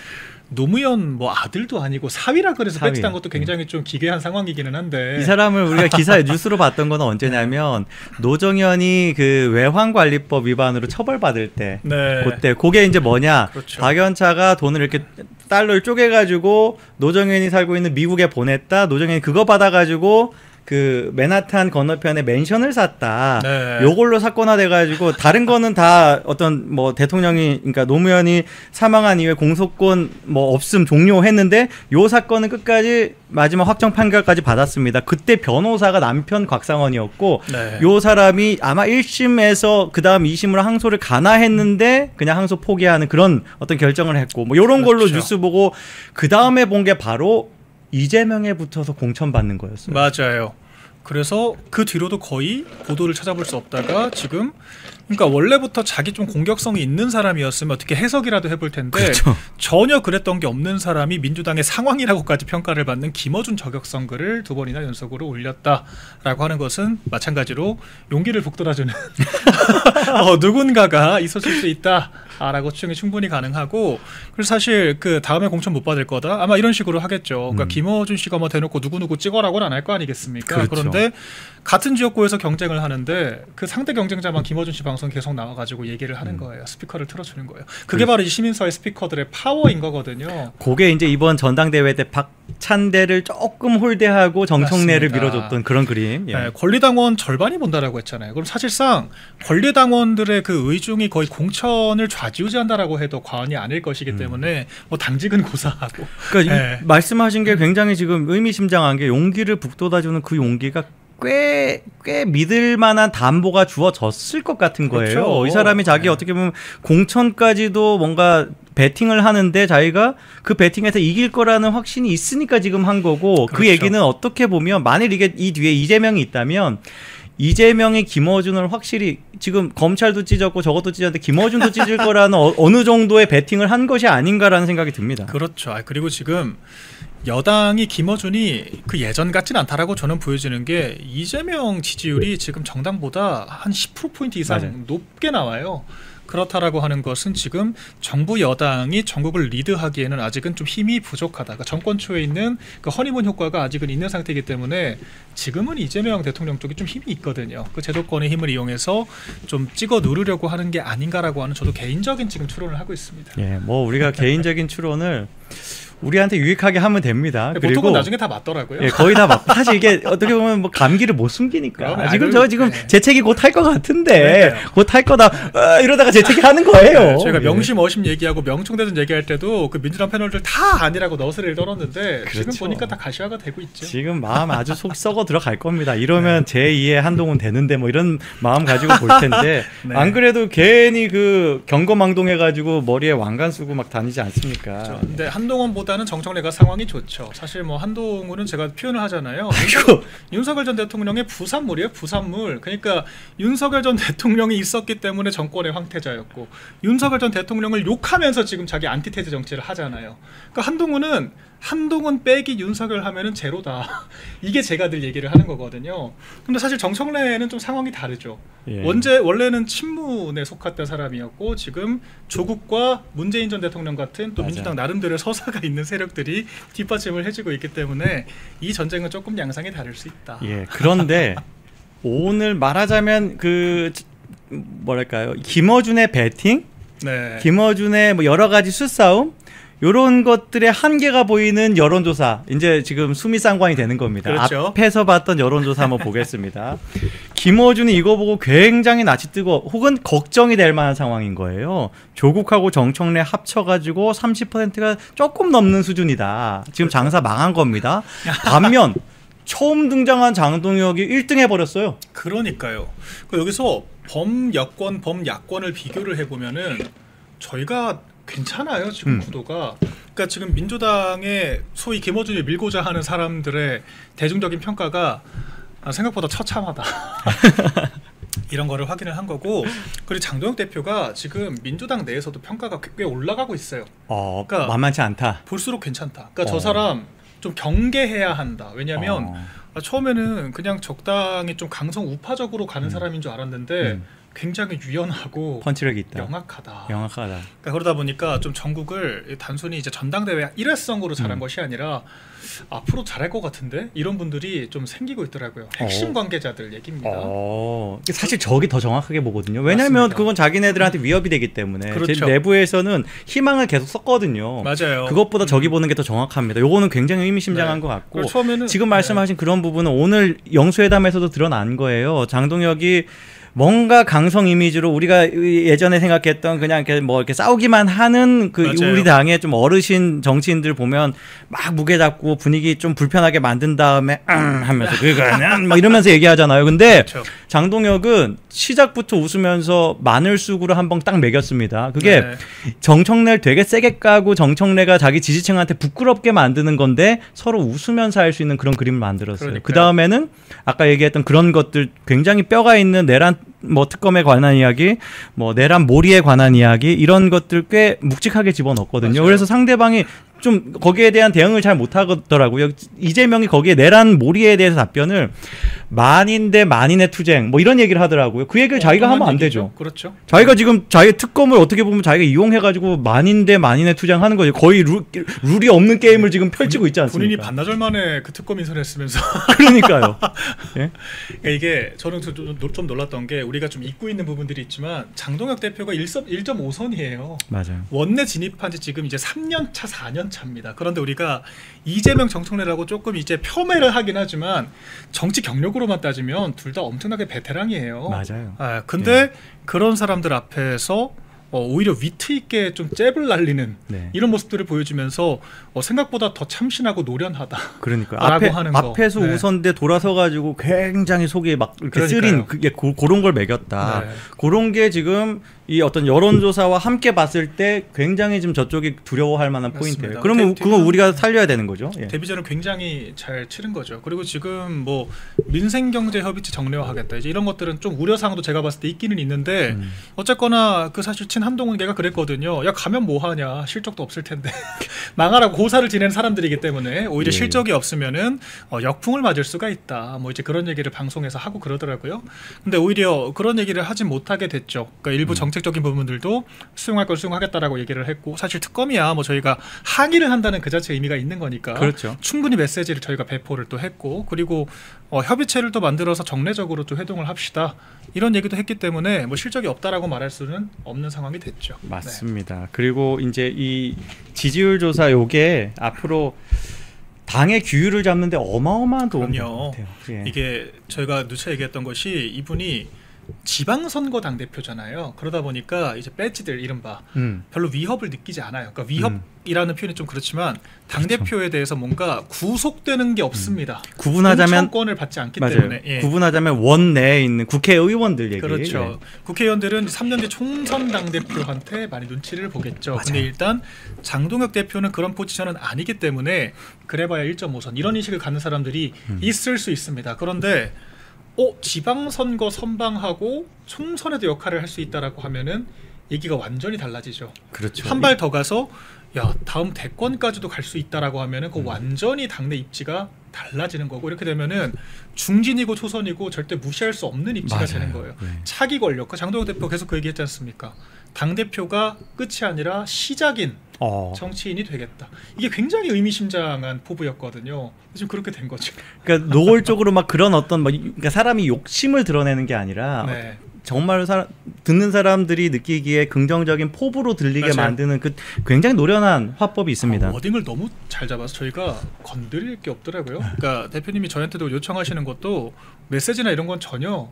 노무현 뭐 아들도 아니고 사위라 그래서 사위. 배치한 것도 굉장히 좀 기괴한 상황이기는 한데, 이 사람을 우리가 기사에 뉴스로 봤던 건 언제냐면 노정현이 그 외환관리법 위반으로 처벌받을 때, 네. 그때 그게 이제 뭐냐, 그렇죠. 박연차가 돈을 이렇게 달러를 쪼개가지고 노정현이 살고 있는 미국에 보냈다. 노정현이 그거 받아가지고 그 맨하탄 건너편에 맨션을 샀다. 네. 요걸로 사건화돼가지고 다른 거는 다 어떤 뭐 대통령이, 그러니까 노무현이 사망한 이후에 공소권 뭐 없음 종료했는데 요 사건은 끝까지 마지막 확정 판결까지 받았습니다. 그때 변호사가 남편 곽상원이었고, 네. 요 사람이 아마 1심에서 그 다음 2심으로 항소를 가나했는데 그냥 항소 포기하는 그런 어떤 결정을 했고, 뭐 요런 걸로 그렇죠. 뉴스 보고 그 다음에 본 게 바로 이재명에 붙어서 공천받는 거였어요. 맞아요. 그래서 그 뒤로도 거의 보도를 찾아볼 수 없다가 지금, 그러니까 원래부터 자기 좀 공격성이 있는 사람이었으면 어떻게 해석이라도 해볼 텐데, 그렇죠. 전혀 그랬던 게 없는 사람이 민주당의 상황이라고까지 평가를 받는 김어준 저격성 글을 2번이나 연속으로 올렸다라고 하는 것은 마찬가지로 용기를 북돋아주는 누군가가 있었을 수 있다라고 추정이 충분히 가능하고, 그래서 사실 그 다음에 공천 못 받을 거다 아마 이런 식으로 하겠죠. 그러니까 김어준 씨가 뭐 대놓고 누구누구 찍어라고는 안 할 거 아니겠습니까? 그렇죠. 그런데 같은 지역구에서 경쟁을 하는데 그 상대 경쟁자만 김어준 씨 방송 계속 나와가지고 얘기를 하는 거예요. 스피커를 틀어주는 거예요. 그게 바로 이 시민사회 스피커들의 파워인 거거든요. 그게 이제 이번 전당대회 때 박찬대를 조금 홀대하고 정청래를 맞습니다. 밀어줬던 그런 그림. 예. 네, 권리당원 절반이 본다라고 했잖아요. 그럼 사실상 권리당원들의 그 의중이 거의 공천을 좌지우지한다라고 해도 과언이 아닐 것이기 때문에 뭐 당직은 고사하고. 그러니까 네. 말씀하신 게 굉장히 지금 의미심장한 게, 용기를 북돋아주는 그 용기가 꽤 믿을 만한 담보가 주어졌을 것 같은 거예요. 그렇죠. 이 사람이 자기 어떻게 보면 공천까지도 뭔가 베팅을 하는데 자기가 그 베팅에서 이길 거라는 확신이 있으니까 지금 한 거고, 그 그렇죠. 얘기는 어떻게 보면 만일 이게 이 뒤에 이재명이 있다면 이재명이 김어준을 확실히, 지금 검찰도 찢었고 저것도 찢었는데 김어준도 찢을 거라는 어느 정도의 베팅을 한 것이 아닌가라는 생각이 듭니다. 그렇죠. 그리고 지금 여당이 김어준이 그 예전 같진 않다라고 저는 보여지는 게, 이재명 지지율이 지금 정당보다 한 10%포인트 이상 맞아요. 높게 나와요. 그렇다라고 하는 것은 지금 정부 여당이 전국을 리드하기에는 아직은 좀 힘이 부족하다. 그러니까 정권 초에 있는 그 허니문 효과가 아직은 있는 상태이기 때문에 지금은 이재명 대통령 쪽이 좀 힘이 있거든요. 그 제도권의 힘을 이용해서 좀 찍어 누르려고 하는 게 아닌가라고 하는 저도 개인적인 지금 추론을 하고 있습니다. 예, 뭐 우리가 개인적인 추론을 우리한테 유익하게 하면 됩니다. 보통은 나중에 다 맞더라고요. 예, 거의 다 맞고, 사실 이게 어떻게 보면 뭐 감기를 못 숨기니까. 그러면 지금 저 지금 네. 재채기 곧 할 것 같은데, 그러니까요. 곧 할 거다 이러다가 재채기 하는 거예요. 네, 저희가 예. 명심 어심 얘기하고 명청대전 얘기할 때도 그 민주당 패널들 다 아니라고 너스레를 떨었는데, 지금 그렇죠. 보니까 다 가시화가 되고 있죠. 지금 마음 아주 속 썩어 들어갈 겁니다. 이러면 제2의 한동훈 되는데 뭐 이런 마음 가지고 볼 텐데 네. 안 그래도 괜히 그 경거망동해가지고 머리에 왕관 쓰고 막 다니지 않습니까? 그렇죠. 근데 한동훈보다는 정청래가 상황이 좋죠. 사실 뭐 한동훈은 제가 표현을 하잖아요. 윤석열 전 대통령의 부산물이에요. 부산물. 그러니까 윤석열 전 대통령이 있었기 때문에 정권의 황태자였고, 윤석열 전 대통령을 욕하면서 지금 자기 안티테제 정치를 하잖아요. 그러니까 한동훈은 한동훈 빼기 윤석열 하면은 제로다. 이게 제가 늘 얘기를 하는 거거든요. 근데 사실 정청래는 좀 상황이 다르죠. 예. 원래는 친문에 속했던 사람이었고 지금 조국과 문재인 전 대통령 같은 또 맞아요. 민주당 나름대로의 서사가 있는 세력들이 뒷받침을 해주고 있기 때문에 이 전쟁은 조금 양상이 다를 수 있다. 예. 그런데 오늘 말하자면 그 뭐랄까요? 김어준의 배팅, 네. 김어준의 뭐 여러 가지 수싸움 이런 것들의 한계가 보이는 여론조사 이제 지금 수미상관이 되는 겁니다. 그렇죠. 앞에서 봤던 여론조사 한번 보겠습니다. 김어준이 이거 보고 굉장히 낯이 뜨고 혹은 걱정이 될 만한 상황인 거예요. 조국하고 정청래 합쳐가지고 30%가 조금 넘는 수준이다. 지금 장사 망한 겁니다. 반면 처음 등장한 장동혁이 1등 해버렸어요. 그러니까요. 여기서 범여권, 범야권을 비교를 해보면은 저희가 괜찮아요. 지금 구도가. 그러니까 지금 민주당의 소위 김어준이 밀고자 하는 사람들의 대중적인 평가가 생각보다 처참하다. 이런 거를 확인을 한 거고, 그리고 장동혁 대표가 지금 민주당 내에서도 평가가 꽤 올라가고 있어요. 그러니까 만만치 않다. 볼수록 괜찮다. 그러니까 저 사람 좀 경계해야 한다. 왜냐하면 처음에는 그냥 적당히 좀 강성 우파적으로 가는 사람인 줄 알았는데 굉장히 유연하고 펀치력이 있다. 영악하다. 그러니까 그러다 보니까 좀 전국을 단순히 이제 전당대회 일회성으로 잘한 것이 아니라 앞으로 잘할 것 같은데 이런 분들이 좀 생기고 있더라고요. 핵심 관계자들 얘기입니다. 사실 저기 더 정확하게 보거든요. 왜냐하면 맞습니다. 그건 자기네들한테 위협이 되기 때문에. 그렇죠. 제 내부에서는 희망을 계속 썼거든요. 맞아요. 그것보다 저기 보는 게 더 정확합니다. 요거는 굉장히 의미심장한 것 같고 처음에는 지금 말씀하신 그런 부분은 오늘 영수회담에서도 드러난 거예요. 장동혁이 뭔가 강성 이미지로 우리가 예전에 생각했던 그냥 이렇게 싸우기만 하는 그 맞아요. 우리 당의 좀 어르신 정치인들 보면 막 무게 잡고 분위기 좀 불편하게 만든 다음에 하면서 그거는 막 이러면서 얘기하잖아요. 근데 그렇죠. 장동혁은 시작부터 웃으면서 마늘쑥으로 한 번 딱 매겼습니다. 그게 네. 정청래를 되게 세게 까고 정청래가 자기 지지층한테 부끄럽게 만드는 건데 서로 웃으면서 할 수 있는 그런 그림을 만들었어요. 그 다음에는 아까 얘기했던 그런 것들 굉장히 뼈가 있는 내란 특검에 관한 이야기, 내란 몰이에 관한 이야기 이런 것들 꽤 묵직하게 집어넣었거든요. 맞아요. 그래서 상대방이 좀 거기에 대한 대응을 잘 못하더라고요. 이재명이 거기에 내란 몰이에 대해서 답변을 만인 대 만인의 투쟁 이런 얘기를 하더라고요. 그 얘기를 자기가 하면 안 되죠. 그렇죠. 자기가 지금 자기 특검을 어떻게 보면 자기가 이용해가지고 만인 대 만인의 투쟁하는 거죠. 거의 룰이 없는 게임을 지금 펼치고 있지 않습니까? 본인이 반나절 만에 그 특검 인선을 했으면서 그러니까요. 예? 그러니까 이게 저는 좀 놀랐던 게 우리가 좀 잊고 있는 부분들이 있지만 장동혁 대표가 1.5선이에요. 맞아요. 원내 진입한 지 지금 이제 3년 차, 4년 차입니다. 그런데 우리가 이재명 정청래라고 조금 이제 폄훼를 하긴 하지만 정치 경력으로만 따지면 둘 다 엄청나게 베테랑이에요. 맞아요. 근데 그런 사람들 앞에서 오히려 위트 있게 좀 잽을 날리는 이런 모습들을 보여주면서 생각보다 더 참신하고 노련하다. 그러니까요. 하는 거. 앞에서 웃었는데 돌아서 가지고 굉장히 속이 막 이렇게 쓰린 그런 걸 매겼다. 그런 게 지금 이 어떤 여론조사와 함께 봤을 때 굉장히 지금 저쪽이 두려워할 만한 맞습니다. 포인트예요. 그러면 그건 우리가 살려야 되는 거죠. 예. 데뷔전을 굉장히 잘 치른 거죠. 그리고 지금 민생경제협의체 정례화하겠다 이제 이런 것들은 좀 우려사항도 제가 봤을 때 있기는 있는데 어쨌거나 그 사실 한동훈 걔가 그랬거든요. 야 가면 뭐하냐 실적도 없을 텐데 망하라고 고사를 지내는 사람들이기 때문에 오히려 실적이 없으면은 역풍을 맞을 수가 있다. 이제 그런 얘기를 방송에서 하고 그러더라고요. 근데 오히려 그런 얘기를 하지 못하게 됐죠. 그러니까 일부 정책적인 부분들도 수용할 걸 수용하겠다라고 얘기를 했고 사실 특검이야 저희가 항의를 한다는 그 자체 의미가 있는 거니까 그렇죠. 충분히 메시지를 저희가 배포를 또 했고 그리고 협의체를 또 만들어서 정례적으로 또 회동을 합시다. 이런 얘기도 했기 때문에 실적이 없다라고 말할 수는 없는 상황이 됐죠. 맞습니다. 그리고 이제 이 지지율 조사 요게 앞으로 당의 규율을 잡는데 어마어마한 도움이 될 것 같아요. 예. 이게 저희가 누차 얘기했던 것이 이분이 지방선거 당대표잖아요. 그러다 보니까 이제 배지들 이른바 별로 위협을 느끼지 않아요. 그러니까 위협이라는 표현이 좀 그렇지만 당대표에 대해서 뭔가 구속되는 게 없습니다. 구분하자면 공천권을 받지 않기 때문에 구분하자면 원 내에 있는 국회의원들 얘기. 그렇죠. 국회의원들은 3년 뒤 총선 당대표한테 많이 눈치를 보겠죠. 근데 일단 장동혁 대표는 그런 포지션은 아니기 때문에 그래봐야 1.5선 이런 인식을 갖는 사람들이 있을 수 있습니다. 그런데 지방선거 선방하고 총선에도 역할을 할 수 있다라고 하면은 얘기가 완전히 달라지죠. 그렇죠. 한 발 더 가서 야 다음 대권까지도 갈 수 있다라고 하면은 그 완전히 당내 입지가 달라지는 거고 이렇게 되면은 중진이고 초선이고 절대 무시할 수 없는 입지가 맞아요. 되는 거예요. 네. 차기 권력. 장동혁 대표 계속 그 얘기했지 않습니까? 당 대표가 끝이 아니라 시작인 정치인이 되겠다. 이게 굉장히 의미심장한 포부였거든요. 지금 그렇게 된 거죠. 그러니까 노골적으로 막 그런 어떤 그러니까 사람이 욕심을 드러내는 게 아니라 네. 정말 듣는 사람들이 느끼기에 긍정적인 포부로 들리게 맞아요. 만드는 그 굉장히 노련한 화법이 있습니다. 워딩을 너무 잘 잡아서 저희가 건드릴 게 없더라고요. 그러니까 대표님이 저한테도 요청하시는 것도 메시지나 이런 건 전혀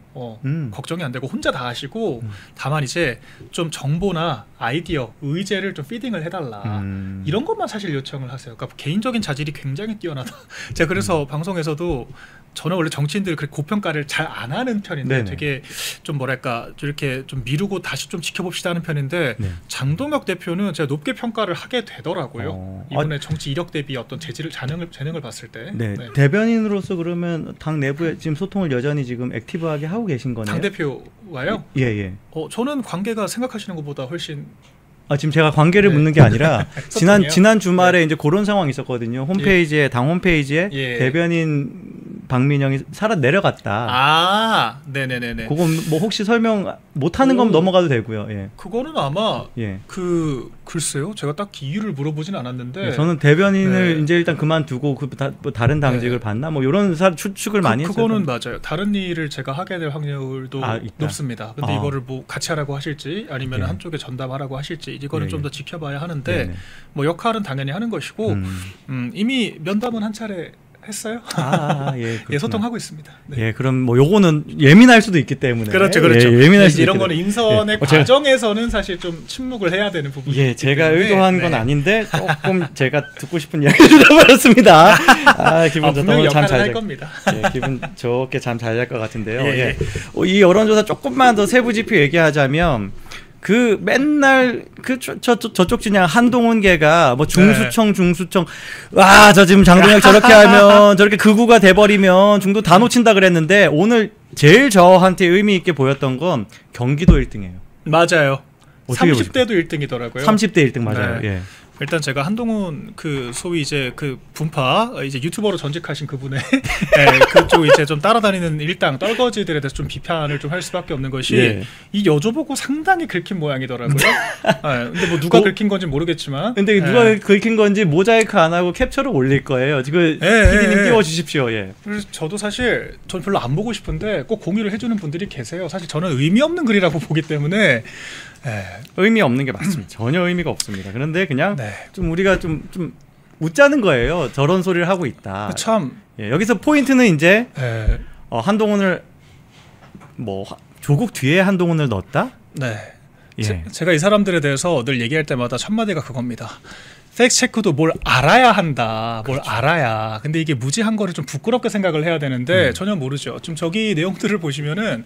걱정이 안 되고 혼자 다 하시고 다만 이제 좀 정보나 아이디어, 의제를 좀 피딩을 해달라 이런 것만 사실 요청을 하세요. 그러니까 개인적인 자질이 굉장히 뛰어나다. 제가 그래서 방송에서도 저는 원래 정치인들 그렇게 고평가를 잘 안 하는 편인데 네네. 되게 좀 뭐랄까 이렇게 좀 미루고 다시 좀 지켜봅시다 하는 편인데 네. 장동혁 대표는 제가 높게 평가를 하게 되더라고요. 이번에 정치 이력 대비 어떤 재능을 봤을 때. 네. 대변인으로서 그러면 당 내부에 지금 소통을 여전히 지금 액티브하게 하고 계신 거네요. 당 대표와요? 예. 저는 관계가 생각하시는 것보다 훨씬 지금 제가 관계를 묻는 게 아니라 소통이요? 지난 주말에 이제 그런 상황이 있었거든요. 홈페이지에 당 홈페이지에 예. 대변인 박민영이 살아 내려갔다. 네네네네. 그건 뭐 혹시 설명 못하는 건 넘어가도 되고요. 예. 그거는 아마 예. 글쎄요. 제가 딱 이유를 물어보진 않았는데. 저는 대변인을 네. 이제 일단 그만두고 뭐 다른 당직을 받나 뭐 이런 추측을 많이 했어요. 그거는 맞아요. 다른 일을 제가 하게 될 확률도 있다. 높습니다. 근데 이거를 뭐 같이 하라고 하실지 아니면 한쪽에 전담하라고 하실지 이거는 좀 더 지켜봐야 하는데 뭐 역할은 당연히 하는 것이고 이미 면담은 한 차례 했어요. 예, 소통하고 있습니다. 네. 예, 그럼 뭐 요거는 예민할 수도 있기 때문에 그렇죠. 예, 예민할 수도 이런 거는 인선의 예. 과정에서는 사실 좀 침묵을 해야 되는 부분이 예, 제가 의도한 건 네. 아닌데 조금 제가 듣고 싶은 이야기를 들어버렸습니다. 기분 좋다. 분명히 오늘 잠 역할을 잘 할 잘 겁니다. 예, 기분 좋게 잠 잘 잘 것 같은데요. 예. 이 여론조사 조금만 더 세부 지표 얘기하자면 그 맨날 저쪽 진영 한동훈계가 뭐 중수청 저 지금 장동혁 저렇게 하면 저렇게 극우가 돼버리면 중도 다 놓친다 그랬는데 오늘 제일 저한테 의미 있게 보였던 건 경기도 1등이에요. 맞아요. 어떻게 30대도 1등이더라고요. 30대 1등 맞아요. 네. 예. 일단 제가 한동훈 그 소위 이제 그 분파 이제 유튜버로 전직하신 그분의 네, 그쪽 이제 좀 따라다니는 일당 떨거지들에 대해서 좀 비판을 좀 할 수밖에 없는 것이 이 여조보고 상당히 긁힌 모양이더라고요. 근데 뭐 누가 긁힌 건지 모르겠지만. 근데 누가 긁힌 건지 모자이크 안 하고 캡처를 올릴 거예요. 지금 PD님 띄워주십시오. 예. 그래서 저도 사실 전 별로 안 보고 싶은데 꼭 공유를 해주는 분들이 계세요. 사실 저는 의미 없는 글이라고 보기 때문에. 의미 없는 게 맞습니다. 전혀 의미가 없습니다. 그런데 그냥 좀 우리가 좀 웃자는 거예요. 저런 소리를 하고 있다. 참 여기서 포인트는 이제 한동훈을 뭐 조국 뒤에 한동훈을 넣었다. 네. 제가 이 사람들에 대해서 늘 얘기할 때마다 첫 마디가 그겁니다. 팩트 체크도 뭘 알아야 한다. 뭘 알아야. 근데 이게 무지한 거를 좀 부끄럽게 생각을 해야 되는데 전혀 모르죠. 지금 저기 내용들을 보시면은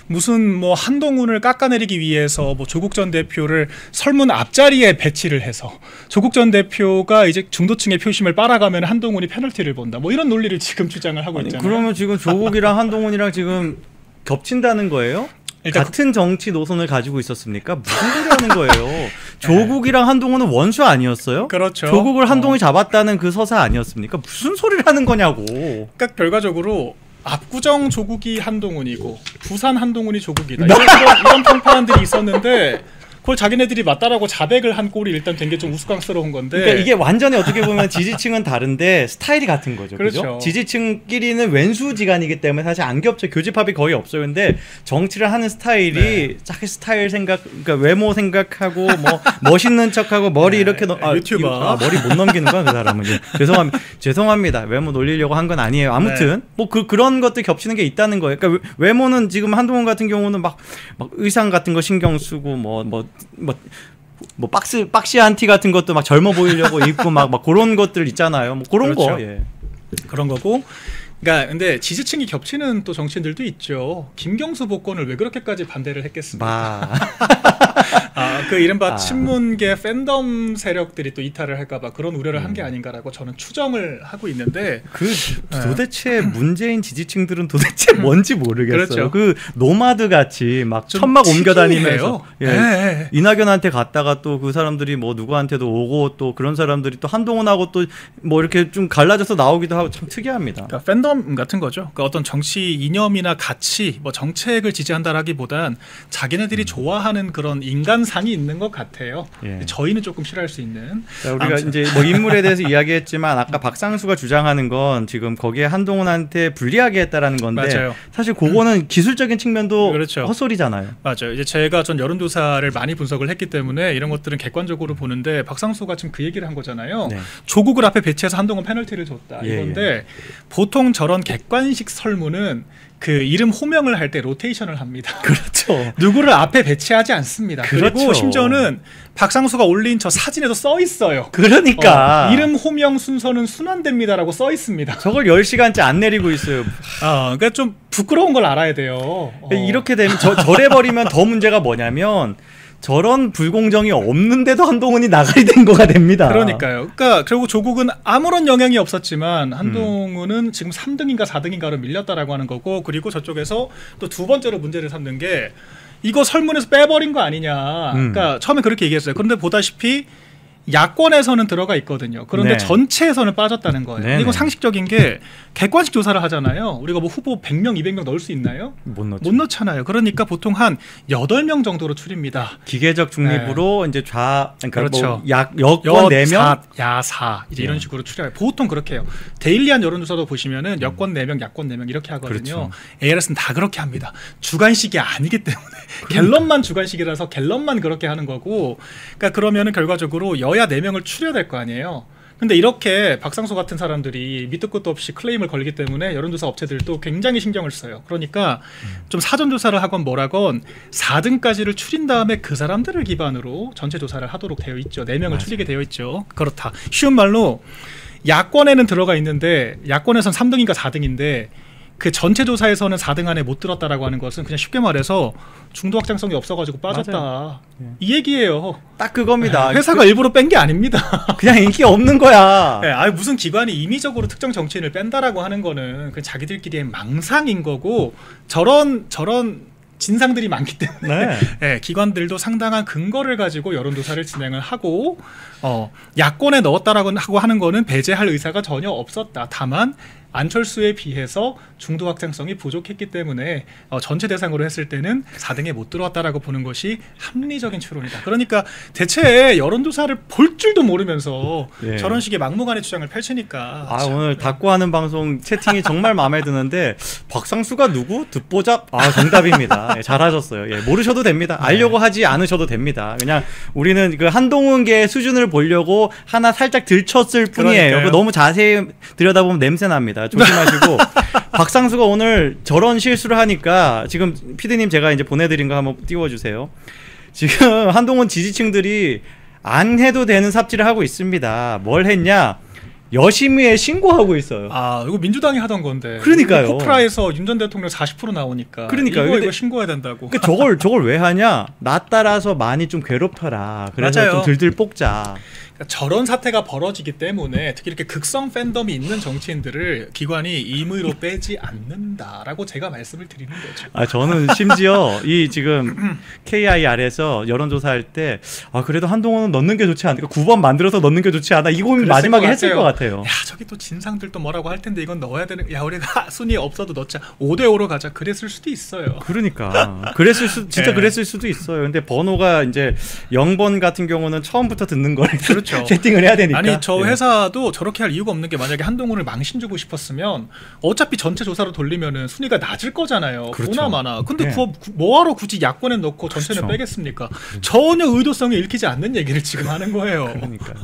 무슨 뭐 한동훈을 깎아내리기 위해서 뭐 조국 전 대표를 설문 앞자리에 배치를 해서 조국 전 대표가 이제 중도층의 표심을 빨아가면 한동훈이 페널티를 본다. 뭐 이런 논리를 지금 주장을 하고 있잖아요. 그러면 지금 조국이랑 한동훈이랑 지금 겹친다는 거예요? 같은 정치 노선을 가지고 있었습니까? 무슨 소리 하는 거예요? 조국이랑 한동훈은 원수 아니었어요? 그렇죠. 조국을 한동훈이 잡았다는 그 서사 아니었습니까? 무슨 소리를 하는 거냐고. 그러니까 결과적으로 압구정 조국이 한동훈이고 부산 한동훈이 조국이다. 이런 평판들이 있었는데 그걸 자기네들이 맞다라고 자백을 한 꼴이 일단 된 게 좀 우스꽝스러운 건데. 그러니까 이게 완전히 어떻게 보면 지지층은 다른데 스타일이 같은 거죠. 그렇죠. 지지층끼리는 왼수지간이기 때문에 사실 안 겹쳐. 교집합이 거의 없어요. 근데 정치를 하는 스타일이 자기 스타일 생각, 그러니까 외모 생각하고 뭐 멋있는 척하고 머리 이렇게 유튜버 머리 못 넘기는 거야 그 사람은. 죄송합니다. 외모 놀리려고 한 건 아니에요. 아무튼 뭐 그런 것들 겹치는 게 있다는 거예요. 그러니까 외모는 지금 한동훈 같은 경우는 막 의상 같은 거 신경 쓰고 뭐 박시한 티 같은 것도 막 젊어 보이려고 입고 막 그런 것들 있잖아요. 뭐 그런 그렇죠. 거. 예. 그런 거고. 그러니까 근데 지지층이 겹치는 또 정치인들도 있죠. 김경수 복권을 왜 그렇게까지 반대를 했겠습니까? 그 이른바 친문계 팬덤 세력들이 또 이탈을 할까봐 그런 우려를 한 게 아닌가라고 저는 추정을 하고 있는데 그 도대체 문재인 지지층들은 도대체 뭔지 모르겠어요. 그렇죠. 그 노마드 같이 막 천막 옮겨다니면서 이낙연한테 갔다가 또 그 사람들이 뭐 누구한테도 오고 또 그런 사람들이 또 한동훈하고 또 뭐 이렇게 좀 갈라져서 나오기도 하고 참 특이합니다. 그러니까 팬덤 같은 거죠. 그러니까 어떤 정치 이념이나 가치, 뭐 정책을 지지한다라기보단 자기네들이 좋아하는 그런 인간상이 있는 것 같아요. 저희는 조금 싫어할 수 있는. 우리가 아무튼. 이제 뭐 인물에 대해서 이야기했지만 아까 박상수가 주장하는 건 지금 거기에 한동훈한테 불리하게 했다라는 건데 맞아요. 사실 그거는 기술적인 측면도 그렇죠. 헛소리잖아요. 맞아요. 이제 제가 전 여론조사를 많이 분석을 했기 때문에 이런 것들은 객관적으로 보는데 박상수가 지금 그 얘기를 한 거잖아요. 조국을 앞에 배치해서 한동훈 페널티를 줬다. 이건데 보통 저런 객관식 설문은 그 이름 호명을 할 때 로테이션을 합니다. 그렇죠. 누구를 앞에 배치하지 않습니다. 그렇죠. 그리고 심지어는 박상수가 올린 저 사진에도 써 있어요. 그러니까 이름 호명 순서는 순환됩니다라고 써 있습니다. 저걸 10시간째 안 내리고 있어요. 그러니까 좀 부끄러운 걸 알아야 돼요. 이렇게 되면 저래버리면 더 문제가 뭐냐면 저런 불공정이 없는데도 한동훈이 나가야 된 거가 됩니다. 그러니까요. 그러니까 결국 조국은 아무런 영향이 없었지만 한동훈은 지금 3등인가 4등인가로 밀렸다라고 하는 거고 그리고 저쪽에서 또 두 번째로 문제를 삼는 게 이거 설문에서 빼버린 거 아니냐. 그러니까 처음에 그렇게 얘기했어요. 그런데 보다시피 야권에서는 들어가 있거든요. 그런데 전체에서는 빠졌다는 거예요. 이건 상식적인 게 객관식 조사를 하잖아요. 우리가 뭐 후보 100명, 200명 넣을 수 있나요? 못 넣잖아요. 그러니까 보통 한 8명 정도로 추립니다. 기계적 중립으로 이제 그러니까 그렇죠. 뭐 여권 4명, 야사 이제 이런 식으로 추려요. 보통 그렇게 해요. 데일리한 여론조사도 보시면은 여권 4명, 야권 4명 이렇게 하거든요. 그렇죠. ARS는 다 그렇게 합니다. 주관식이 아니기 때문에 갤럽만 주관식이라서 갤럽만 그렇게 하는 거고. 그러니까 그러면은 결과적으로 여야 4명을 추려야 될 거 아니에요. 근데 이렇게 박상수 같은 사람들이 밑도 끝도 없이 클레임을 걸기 때문에 여론조사 업체들도 굉장히 신경을 써요. 그러니까 좀 사전조사를 하건 뭐라건 4등까지를 추린 다음에 그 사람들을 기반으로 전체 조사를 하도록 되어 있죠. 4명을 추리게 되어 있죠. 그렇다. 쉬운 말로 야권에는 들어가 있는데 야권에선 3등인가 4등인데 그 전체 조사에서는 4등 안에 못 들었다라고 하는 것은 그냥 쉽게 말해서 중도 확장성이 없어가지고 빠졌다. 이 얘기예요. 딱 그겁니다. 회사가 일부러 뺀 게 아닙니다. 그냥 인기 없는 거야. 무슨 기관이 임의적으로 특정 정치인을 뺀다라고 하는 거는 그 자기들끼리의 망상인 거고 저런 진상들이 많기 때문에 기관들도 상당한 근거를 가지고 여론조사를 진행을 하고 야권에 넣었다라고 하는 거는 배제할 의사가 전혀 없었다. 다만 안철수에 비해서 중도 확장성이 부족했기 때문에 전체 대상으로 했을 때는 4등에 못 들어왔다라고 보는 것이 합리적인 추론이다. 그러니까 대체 여론조사를 볼 줄도 모르면서 저런 식의 막무가내 주장을 펼치니까 오늘 닫고 하는 방송 채팅이 정말 마음에 드는데 박상수가 누구? 듣보잡? 정답입니다. 잘하셨어요. 모르셔도 됩니다. 알려고 하지 않으셔도 됩니다. 그냥 우리는 그 한동훈계의 수준을 보려고 하나 살짝 들쳤을 뿐이에요. 너무 자세히 들여다보면 냄새 납니다. 조심하시고 박상수가 오늘 저런 실수를 하니까 지금 피디님 제가 이제 보내드린 거 한번 띄워주세요. 지금 한동훈 지지층들이 안 해도 되는 삽질을 하고 있습니다. 뭘 했냐? 여심위에 신고하고 있어요. 이거 민주당이 하던 건데. 그러니까요. 코프라에서 윤 전 대통령 40% 나오니까. 그러니까요. 이거 신고해야 된다고. 그러니까 저걸 왜 하냐? 나 따라서 많이 좀 괴롭혀라. 그래서 맞아요. 좀 들들 볶자. 저런 사태가 벌어지기 때문에 특히 이렇게 극성 팬덤이 있는 정치인들을 기관이 임의로 빼지 않는다라고 제가 말씀을 드리는 거죠. 저는 심지어 이 지금 KIR에서 여론조사할 때 그래도 한동훈은 넣는 게 좋지 않을까? 9번 만들어서 넣는 게 좋지 않아? 이거 마지막에 했을 것 같아요. 저기 또 진상들 또 뭐라고 할 텐데 이건 넣어야 되는. 우리가 순위 없어도 넣자. 5대5로 가자. 그랬을 수도 있어요. 그러니까 진짜 그랬을 수도 있어요. 근데 번호가 이제 0번 같은 경우는 처음부터 듣는 걸 그렇죠. 세팅을 해야 되니까. 아니 저 회사도 저렇게 할 이유가 없는 게 만약에 한동훈을 망신 주고 싶었으면 어차피 전체 조사로 돌리면은 순위가 낮을 거잖아요. 보나마나. 근데 뭐하러 굳이 야권에 넣고 전체는 빼겠습니까? 전혀 의도성이 읽히지 않는 얘기를 지금 하는 거예요. 그러니까.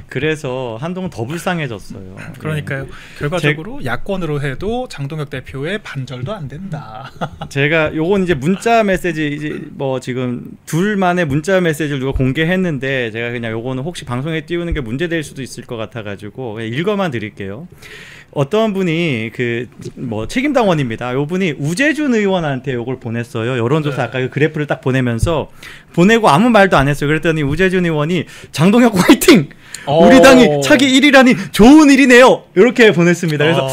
그래서 한동훈 더 불쌍해졌어요. 그러니까요. 결과적으로 야권으로 해도 장동혁 대표의 반절도 안 된다. 제가 요건 이제 문자 메시지 이제 뭐 지금 둘만의 문자 메시지를 누가 공개했는데 제가 그냥 요거는 혹시 방송에 띄우는 게 문제될 수도 있을 것 같아가지고 읽어만 드릴게요. 어떤 분이 그 뭐 책임당원입니다. 요 분이 우재준 의원한테 요걸 보냈어요. 여론조사 네. 아까 그 그래프를 딱 보내면서 보내고 아무 말도 안 했어요. 그랬더니 우재준 의원이 장동혁 화이팅! 우리 당이 차기 1위라니 좋은 일이네요. 이렇게 보냈습니다. 그래서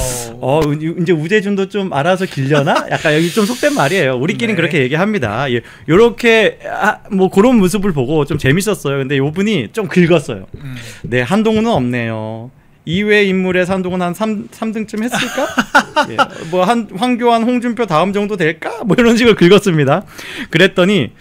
이제 우재준도 좀 알아서 길려나? 약간 여기 좀 속된 말이에요. 우리끼리는 네. 그렇게 얘기합니다. 예. 요렇게 뭐 그런 모습을 보고 좀 재밌었어요. 근데 요 분이 좀 긁었어요. 네, 한동훈은 없네요. 이외 인물에서 한동훈 한 3등쯤 했을까? 예, 뭐 황교안, 홍준표 다음 정도 될까? 뭐 이런 식으로 긁었습니다. 그랬더니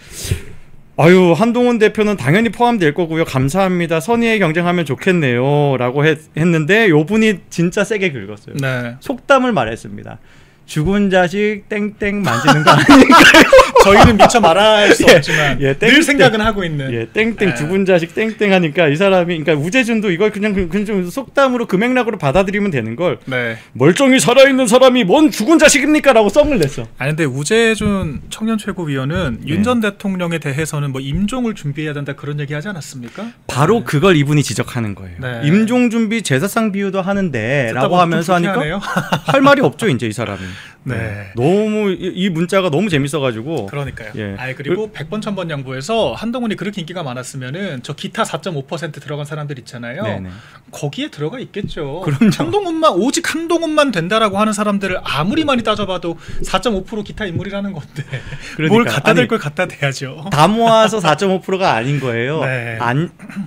아유, 한동훈 대표는 당연히 포함될 거고요. 감사합니다. 선의의 경쟁하면 좋겠네요. 라고 했는데 요 분이 진짜 세게 긁었어요. 네. 속담을 말했습니다. 죽은 자식 땡땡 만지는 거 아니니까요. 저희는 미처 말할 수 없지만 땡땡, 늘 생각은 하고 있는. 예, 땡땡 죽은 자식 땡땡 하니까 이 사람이 그러니까 우재준도 이걸 그냥 좀 속담으로 금액락으로 받아들이면 되는 걸 네. 멀쩡히 살아있는 사람이 뭔 죽은 자식입니까? 라고 썸을 냈어. 아니 근데 우재준 청년 최고위원은 윤 전 대통령에 대해서는 뭐 임종을 준비해야 된다 그런 얘기 하지 않았습니까? 바로 그걸 이분이 지적하는 거예요. 네. 임종 준비 제사상 비유도 하는데 라고 듣다 하면서 보면 좀 하니까 불쾌하네요. 할 말이 없죠 이제 이 사람이. 네. 너무 이 문자가 너무 재밌어가지고. 그러니까요. 예. 그리고 100번 1000번 양보해서 한동훈이 그렇게 인기가 많았으면은 저 기타 4.5% 들어간 사람들 있잖아요. 네네. 거기에 들어가 있겠죠. 그럼요. 한동훈만 오직 한동훈만 된다라고 하는 사람들을 아무리 많이 따져봐도 4.5% 기타 인물이라는 건데 그러니까. 뭘 갖다 댈 아니, 걸 갖다 대야죠. 다 모아서 4.5%가 아닌 거예요. 네.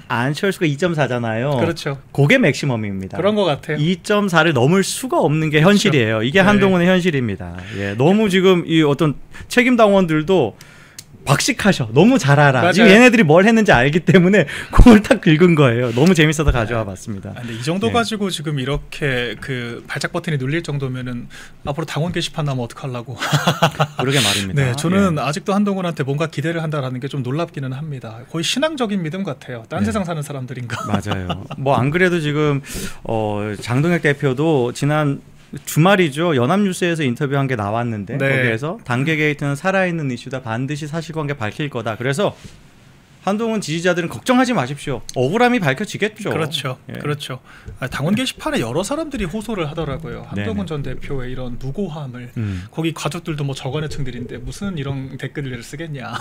안철수가 2.4잖아요. 그렇죠. 그게 맥시멈입니다. 그런 것 같아요. 2.4를 넘을 수가 없는 게 현실이에요. 이게 네. 한동훈의 현실입니다. 예, 너무 지금 이 어떤 책임당원들도 박식하셔. 너무 잘 알아. 맞아요. 지금 얘네들이 뭘 했는지 알기 때문에 그걸 딱 긁은 거예요. 너무 재밌어서 가져와 봤습니다. 근데 이 정도 네. 가지고 지금 이렇게 그 발작 버튼이 눌릴 정도면은 앞으로 당원 게시판 나면 어떡하려고. 그러게 말입니다. 네, 저는 예. 아직도 한동훈한테 뭔가 기대를 한다라는 게 좀 놀랍기는 합니다. 거의 신앙적인 믿음 같아요. 딴 네. 세상 사는 사람들인가. 맞아요. 뭐 안 그래도 지금 장동혁 대표도 지난 주말이죠. 연합뉴스에서 인터뷰한 게 나왔는데 네. 거기에서 단계 게이트는 살아있는 이슈다. 반드시 사실관계 밝힐 거다. 그래서 한동훈 지지자들은 걱정하지 마십시오. 억울함이 밝혀지겠죠. 그렇죠. 예. 그렇죠. 당원 게시판에 여러 사람들이 호소를 하더라고요. 한동훈 네네. 전 대표의 이런 무고함을. 거기 가족들도 뭐 저간의층들인데 무슨 이런 댓글을 쓰겠냐.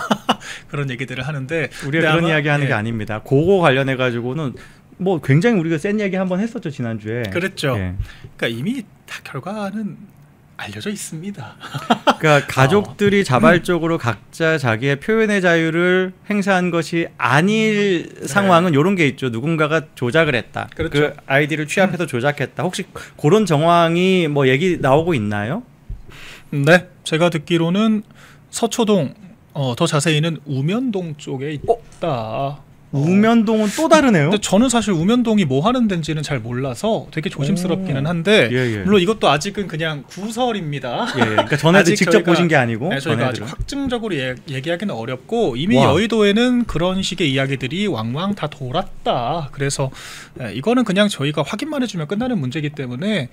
그런 얘기들을 하는데 우리가 그런 이야기 하는 게 아닙니다. 그거 관련해 가지고는 뭐 굉장히 우리가 센 이야기 한번 했었죠 지난주에. 그랬죠. 예. 그러니까 이미 다 결과는 알려져 있습니다. 그러니까 가족들이 자발적으로 각자 자기의 표현의 자유를 행사한 것이 아닐 상황은 이런 게 있죠. 누군가가 조작을 했다. 그렇죠. 그 아이디를 취합해서 조작했다. 혹시 그런 정황이 뭐 얘기 나오고 있나요? 네, 제가 듣기로는 서초동, 더 자세히는 우면동 쪽에 있다. 우면동은 또 다르네요. 근데 저는 사실 우면동이 뭐 하는 데인지는 잘 몰라서 되게 조심스럽기는 한데 예, 예. 물론 이것도 아직은 그냥 구설입니다. 예, 그러니까 전에들 아직 직접 보신 게 아니고 네, 저희가 아직 전해들은. 확증적으로 얘기하기는 어렵고 이미 와. 여의도에는 그런 식의 이야기들이 왕왕 다 돌았다. 그래서 이거는 그냥 저희가 확인만 해주면 끝나는 문제이기 때문에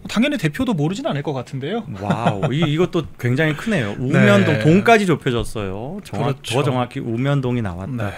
당연히 대표도 모르진 않을 것 같은데요. 와우, 이것도 굉장히 크네요. 우면동 네. 동까지 좁혀졌어요. 그렇죠. 더 정확히 우면동이 나왔다. 네.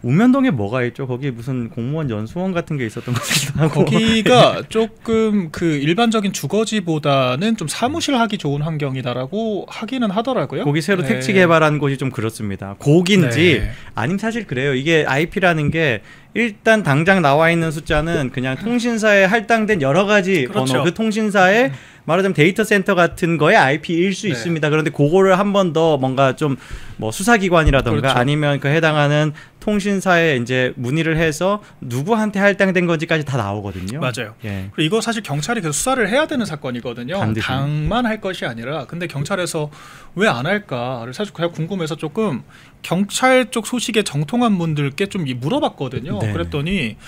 우면동에 뭐가 있죠? 거기 무슨 공무원 연수원 같은 게 있었던 것 같기도 하고. 거기가 조금 그 일반적인 주거지보다는 좀 사무실하기 좋은 환경이다라고 하기는 하더라고요. 거기 새로 네. 택지 개발한 곳이 좀 그렇습니다. 곡인지 네. 아니면 사실 그래요. 이게 IP라는 게 일단 당장 나와 있는 숫자는 그냥 통신사에 할당된 여러 가지 그렇죠. 번호, 그 통신사에 말하자면 데이터 센터 같은 거에 IP일 수 네. 있습니다. 그런데 그거를 한 번 더 뭔가 좀 뭐 수사기관이라던가 그렇죠. 아니면 그 해당하는 통신사에 이제 문의를 해서 누구한테 할당된 건지까지 다 나오거든요. 맞아요. 예. 그리고 이거 사실 경찰이 계속 수사를 해야 되는 사건이거든요. 반드시. 당만 할 것이 아니라 근데 경찰에서 왜 안 할까를 사실 그냥 궁금해서 조금 경찰 쪽 소식에 정통한 분들께 좀 물어봤거든요. 네. 그랬더니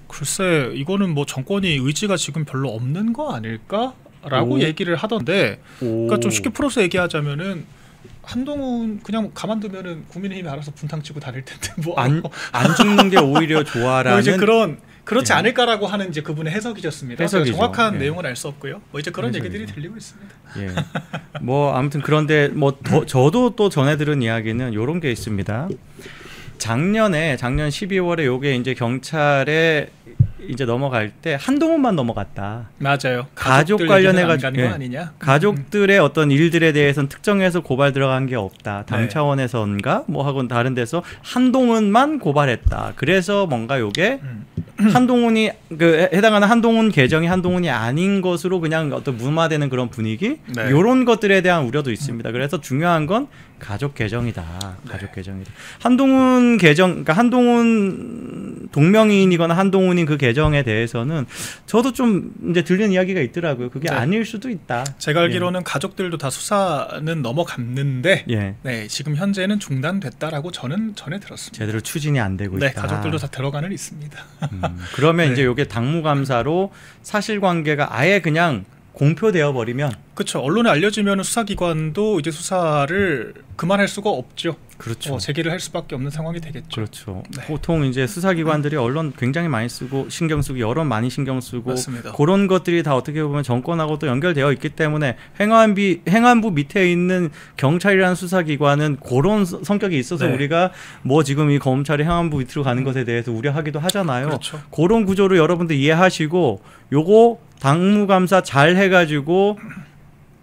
글쎄 이거는 뭐 정권이 의지가 지금 별로 없는 거 아닐까라고 오. 얘기를 하던데 그러니까 좀 오. 쉽게 풀어서 얘기하자면은 한동훈 그냥 가만두면은 국민의힘이 알아서 분탕 치고 다닐 텐데 뭐 안 죽는 게 오히려 뭐 좋아라는 이제 그렇지 예. 않을까라고 하는 이제 그분의 해석이셨습니다. 해석이죠. 정확한 예. 내용은 알 수 없고요. 뭐 이제 그런 해석이죠. 얘기들이 들리고 있습니다. 예. 뭐 아무튼 그런데 뭐 저도 또 전해 들은 이야기는 요런 게 있습니다. 작년 12월에 요게 이제 경찰의 이제 넘어갈 때 한동훈만 넘어갔다. 맞아요. 가족 관련해 가지고 아니냐? 가족들의 어떤 일들에 대해서는 특정해서 고발 들어간 게 없다. 당 네. 차원에서인가 뭐 하고는 다른 데서 한동훈만 고발했다. 그래서 뭔가 요게 한동훈이 해당하는 한동훈 계정이 한동훈이 아닌 것으로 그냥 어떤 무마되는 그런 분위기 네. 이런 것들에 대한 우려도 있습니다. 그래서 중요한 건 가족 계정이다. 가족 계정이다. 한동훈 계정, 그러니까 한동훈 동명이인이거나 한동훈인 그 계정에 대해서는 저도 좀 이제 들리는 이야기가 있더라고요. 그게 네. 아닐 수도 있다. 제가 알기로는 가족들도 다 수사는 넘어갔는데 예. 네, 지금 현재는 중단됐다라고 저는 전해 들었습니다. 제대로 추진이 안 되고 네, 있다. 가족들도 다 들어가는 있습니다. 그러면 네. 이제 이게 당무감사로 사실관계가 아예 그냥 공표되어 버리면 그렇죠. 언론에 알려지면 수사기관도 이제 수사를 그만할 수가 없죠. 그렇죠. 재개를 할 수밖에 없는 상황이 되겠죠. 그렇죠. 네. 보통 이제 수사기관들이 언론 굉장히 많이 쓰고 신경 쓰고 여론 많이 신경 쓰고 맞습니다. 그런 것들이 다 어떻게 보면 정권하고 또 연결되어 있기 때문에 행안부 밑에 있는 경찰이라는 수사기관은 그런 성격이 있어서 네. 우리가 뭐 지금 이 검찰이 행안부 밑으로 가는 것에 대해서 우려하기도 하잖아요. 그렇죠. 그런 구조를 여러분들 이해하시고 요거 당무감사 잘 해가지고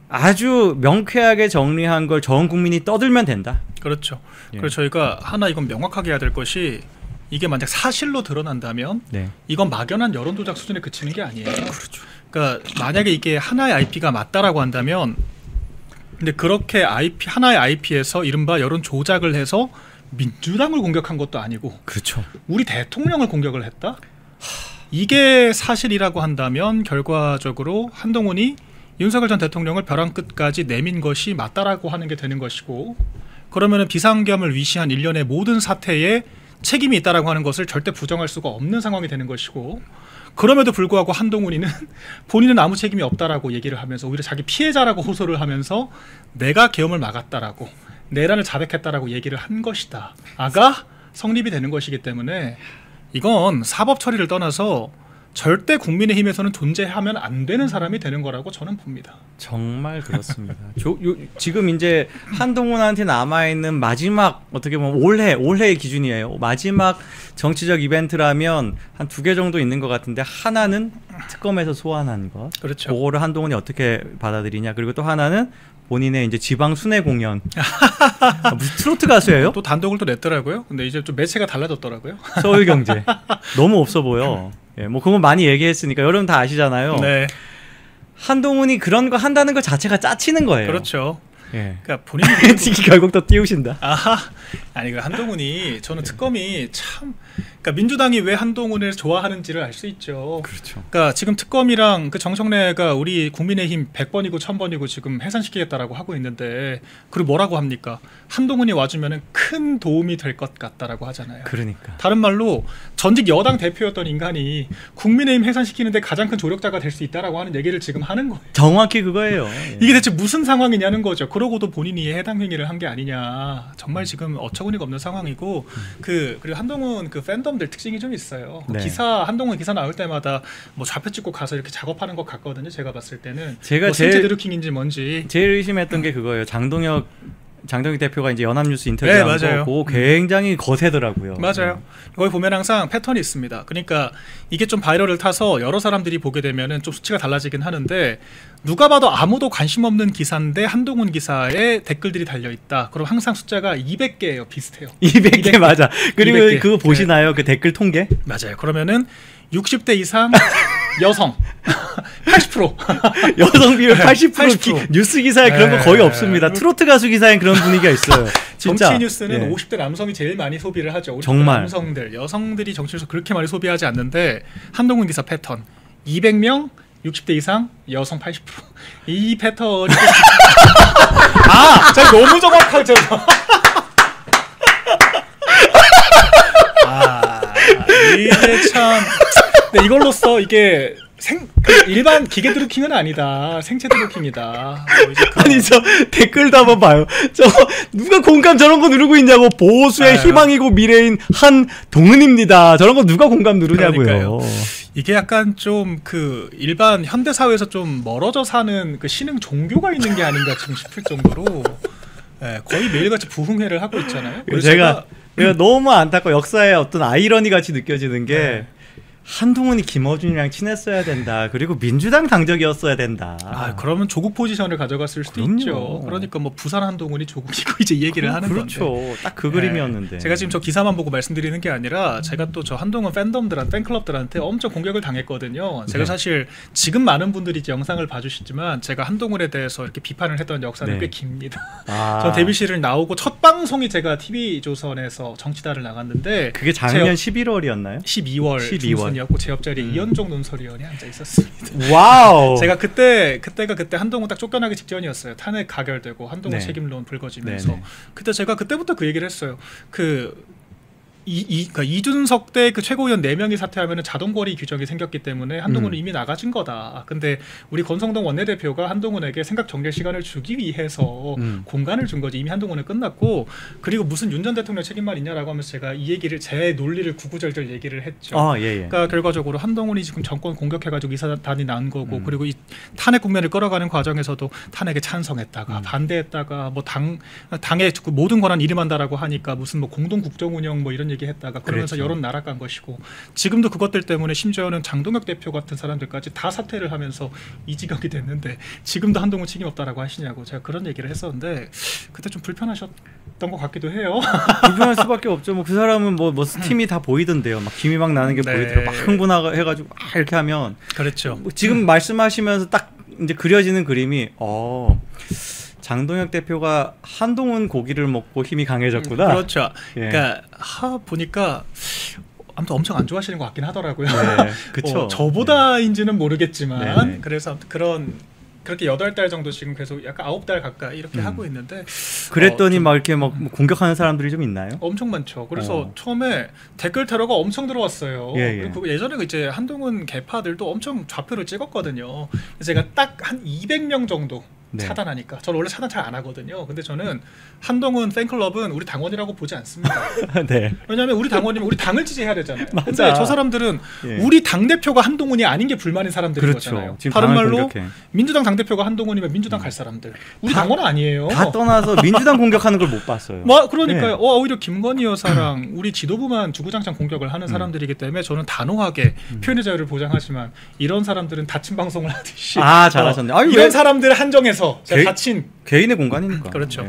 아주 명쾌하게 정리한 걸 전 국민이 떠들면 된다. 그렇죠. 예. 그래서 저희가 하나 이건 명확하게 해야 될 것이 이게 만약 사실로 드러난다면 네. 이건 막연한 여론 조작 수준에 그치는 게 아니에요. 그렇죠. 그러니까 만약에 이게 하나의 IP가 맞다라고 한다면 근데 그렇게 하나의 IP에서 이른바 여론 조작을 해서 민주당을 공격한 것도 아니고 그렇죠. 우리 대통령을 공격을 했다? 이게 사실이라고 한다면 결과적으로 한동훈이 윤석열 전 대통령을 벼랑 끝까지 내민 것이 맞다라고 하는 게 되는 것이고 그러면은 비상겸을 위시한 일련의 모든 사태에 책임이 있다라고 하는 것을 절대 부정할 수가 없는 상황이 되는 것이고 그럼에도 불구하고 한동훈이는 본인은 아무 책임이 없다라고 얘기를 하면서 오히려 자기 피해자라고 호소를 하면서 내가 계엄을 막았다라고 내란을 자백했다라고 얘기를 한 것이다. 아가 성립이 되는 것이기 때문에 이건 사법 처리를 떠나서 절대 국민의힘에서는 존재하면 안 되는 사람이 되는 거라고 저는 봅니다. 정말 그렇습니다. 지금 이제 한동훈한테 남아있는 마지막 어떻게 보면 올해의 기준이에요. 마지막 정치적 이벤트라면 한 2개 정도 있는 것 같은데 하나는 특검에서 소환한 것. 그렇죠. 그거를 한동훈이 어떻게 받아들이냐. 그리고 또 하나는 본인의 이제 지방 순회 공연. 무슨 트로트 가수예요? 또 단독을 또 냈더라고요. 근데 이제 좀 매체가 달라졌더라고요. 서울경제. 너무 없어 보여. 예, 뭐 그건 많이 얘기했으니까 여러분 다 아시잖아요. 네. 한동훈이 그런 거 한다는 것 자체가 짜치는 거예요. 그렇죠. 예. 그러니까 본인이 결국 또 띄우신다. 아니 그 한동훈이 저는 특검이 참 그러니까 민주당이 왜 한동훈을 좋아하는지를 알 수 있죠. 그렇죠. 그러니까 지금 특검이랑 그 정청래가 우리 국민의힘 100번이고 1000번이고 지금 해산시키겠다라고 하고 있는데 그리고 뭐라고 합니까? 한동훈이 와주면은 큰 도움이 될 것 같다라고 하잖아요. 그러니까. 다른 말로 전직 여당 대표였던 인간이 국민의힘 해산시키는데 가장 큰 조력자가 될 수 있다라고 하는 얘기를 지금 하는 거예요. 정확히 그거예요. 예. 이게 대체 무슨 상황이냐는 거죠. 그러고도 본인이 해당 행위를 한 게 아니냐. 정말 지금 어처구니가 없는 상황이고 그리고 한동훈 그 팬덤들 특징이 좀 있어요. 네. 한동훈 기사 나올 때마다 뭐 좌표 찍고 가서 이렇게 작업하는 것 같거든요. 제가 봤을 때는 제가 뭐 생체 드루킹인지 뭔지 제일 의심했던 게 그거예요. 장동혁 대표가 이제 연합뉴스 네, 인터뷰한 맞아요. 거 그거 굉장히 거세더라고요. 맞아요. 거기 보면 항상 패턴이 있습니다. 그러니까 이게 좀 바이럴을 타서 여러 사람들이 보게 되면은 좀 수치가 달라지긴 하는데 누가 봐도 아무도 관심 없는 기사인데 한동훈 기사에 댓글들이 달려 있다. 그럼 항상 숫자가 200개예요. 비슷해요. 200개 맞아. 그리고 200개. 그거 보시나요? 그 댓글 통계? 맞아요. 그러면은 60대 이상 여성 80% 여성 비율 80%, 80%. 뉴스 기사에 그런 거 거의 네. 없습니다. 트로트 가수 기사엔 그런 분위기가 있어요. 진짜. 정치 뉴스는 예. 50대 남성이 제일 많이 소비를 하죠. 50대 정말. 남성들, 여성들이 정치 뉴스 그렇게 많이 소비하지 않는데 한동훈 기사 패턴 200명 60대 이상 여성 80%. 이 패턴이 자 너무 정확하죠. 이게 참 근데 이걸로써 이게 일반 기계 드루킹은 아니다. 생체 드루킹이다. 아니 저 댓글도 한번 봐요. 저 누가 공감 저런 거 누르고 있냐고. 보수의 희망이고 미래인 한동훈입니다. 저런 거 누가 공감 누르냐고요. 그러니까요. 이게 약간 좀 그 일반 현대 사회에서 좀 멀어져 사는 그 신흥 종교가 있는 게 아닌가 지금 싶을 정도로 거의 매일같이 부흥회를 하고 있잖아요. 그래서 제가 너무 안타까워. 역사의 어떤 아이러니 같이 느껴지는 게 한동훈이 김어준이랑 친했어야 된다. 그리고 민주당 당적이었어야 된다. 그러면 조국 포지션을 가져갔을 수도 그럼요. 있죠. 그러니까 뭐 부산 한동훈이 조국이고 이제 이 얘기를 하는 그렇죠. 건데. 딱 그 그림이었는데. 제가 지금 저 기사만 보고 말씀드리는 게 아니라 제가 또 저 한동훈 팬클럽들한테 엄청 공격을 당했거든요. 제가 사실 지금 많은 분들이 이제 영상을 봐주시지만 제가 한동훈에 대해서 이렇게 비판을 했던 역사는 꽤 깁니다. 저 데뷔시를 나오고 첫 방송이 제가 TV조선에서 정치다를 나갔는데 그게 작년 11월이었나요? 12월 중순이었고 제 옆자리에 이현종 논설위원이 앉아 있었습니다. 와우. 제가 그때가 한동훈 딱 쫓겨나기 직전이었어요. 탄핵 가결되고 한동훈 책임론 불거지면서 그때 제가 그때부터 그 얘기를 했어요. 그러니까 이준석 때 그 최고위원 4명이 사퇴하면 자동거리 규정이 생겼기 때문에 한동훈은 이미 나가진 거다. 근데 우리 권성동 원내대표가 한동훈에게 생각 정리할 시간을 주기 위해서 공간을 준 거지. 이미 한동훈은 끝났고 그리고 무슨 윤 전 대통령 책임만 있냐라고 하면서 제가 이 얘기를 제 논리를 구구절절 얘기를 했죠. 그러니까 결과적으로 한동훈이 지금 정권 공격해가지고 이사단이 난 거고 그리고 이 탄핵 국면을 끌어가는 과정에서도 탄핵에 찬성했다가 반대했다가 뭐 당의 모든 권한 이름한다라고 하니까 무슨 뭐 공동 국정 운영 뭐 이런 얘기했다가 그러면서 여론 날아간 것이고 지금도 그것들 때문에 심지어는 장동혁 대표 같은 사람들까지 다 사퇴를 하면서 이 지경이 됐는데 지금도 한동훈 책임 없다라고 하시냐고 제가 그런 얘기를 했었는데 그때 좀 불편하셨던 것 같기도 해요. 불편할 수밖에 없죠. 뭐 그 사람은 뭐 스팀이 다 보이던데요. 막 김이 막 나는 게 보이더라고. 막 흥분해가지고 막 이렇게 하면 그렇죠. 지금 말씀하시면서 딱 이제 그려지는 그림이 장동혁 대표가 한동훈 고기를 먹고 힘이 강해졌구나. 그렇죠. 그러니까 보니까 아무튼 엄청 안 좋아하시는 것 같긴 하더라고요. 그렇죠. 저보다인지는 모르겠지만 그래서 그렇게 8달 정도 지금 계속 약간 9달 가까이 이렇게 하고 있는데 그랬더니 막 이렇게 막 공격하는 사람들이 좀 있나요? 엄청 많죠. 그래서 처음에 댓글 테러가 엄청 들어왔어요. 그리고 예전에 이제 한동훈 개파들도 엄청 좌표를 찍었거든요. 제가 딱 한 200명 정도 차단하니까 저는 원래 차단 잘 안 하거든요. 근데 저는 한동훈 팬클럽은 우리 당원이라고 보지 않습니다. 왜냐하면 우리 당원이면 우리 당을 지지해야 되잖아요. 근데 저 사람들은 우리 당대표가 한동훈이 아닌 게 불만인 사람들인 거잖아요. 다른 말로 민주당 당대표가 한동훈이면 민주당 갈 사람들. 우리 당원은 아니에요. 다 떠나서 민주당 공격하는 걸 못 봤어요. 그러니까요. 오히려 김건희 여사랑 우리 지도부만 주구장창 공격을 하는 사람들이기 때문에 저는 단호하게 표현의 자유를 보장하지만 이런 사람들은 닫힌 방송을 하듯이 잘하셨네. 이런 사람들을 한정해서 닫힌 개인의 공간이니까. 그렇죠.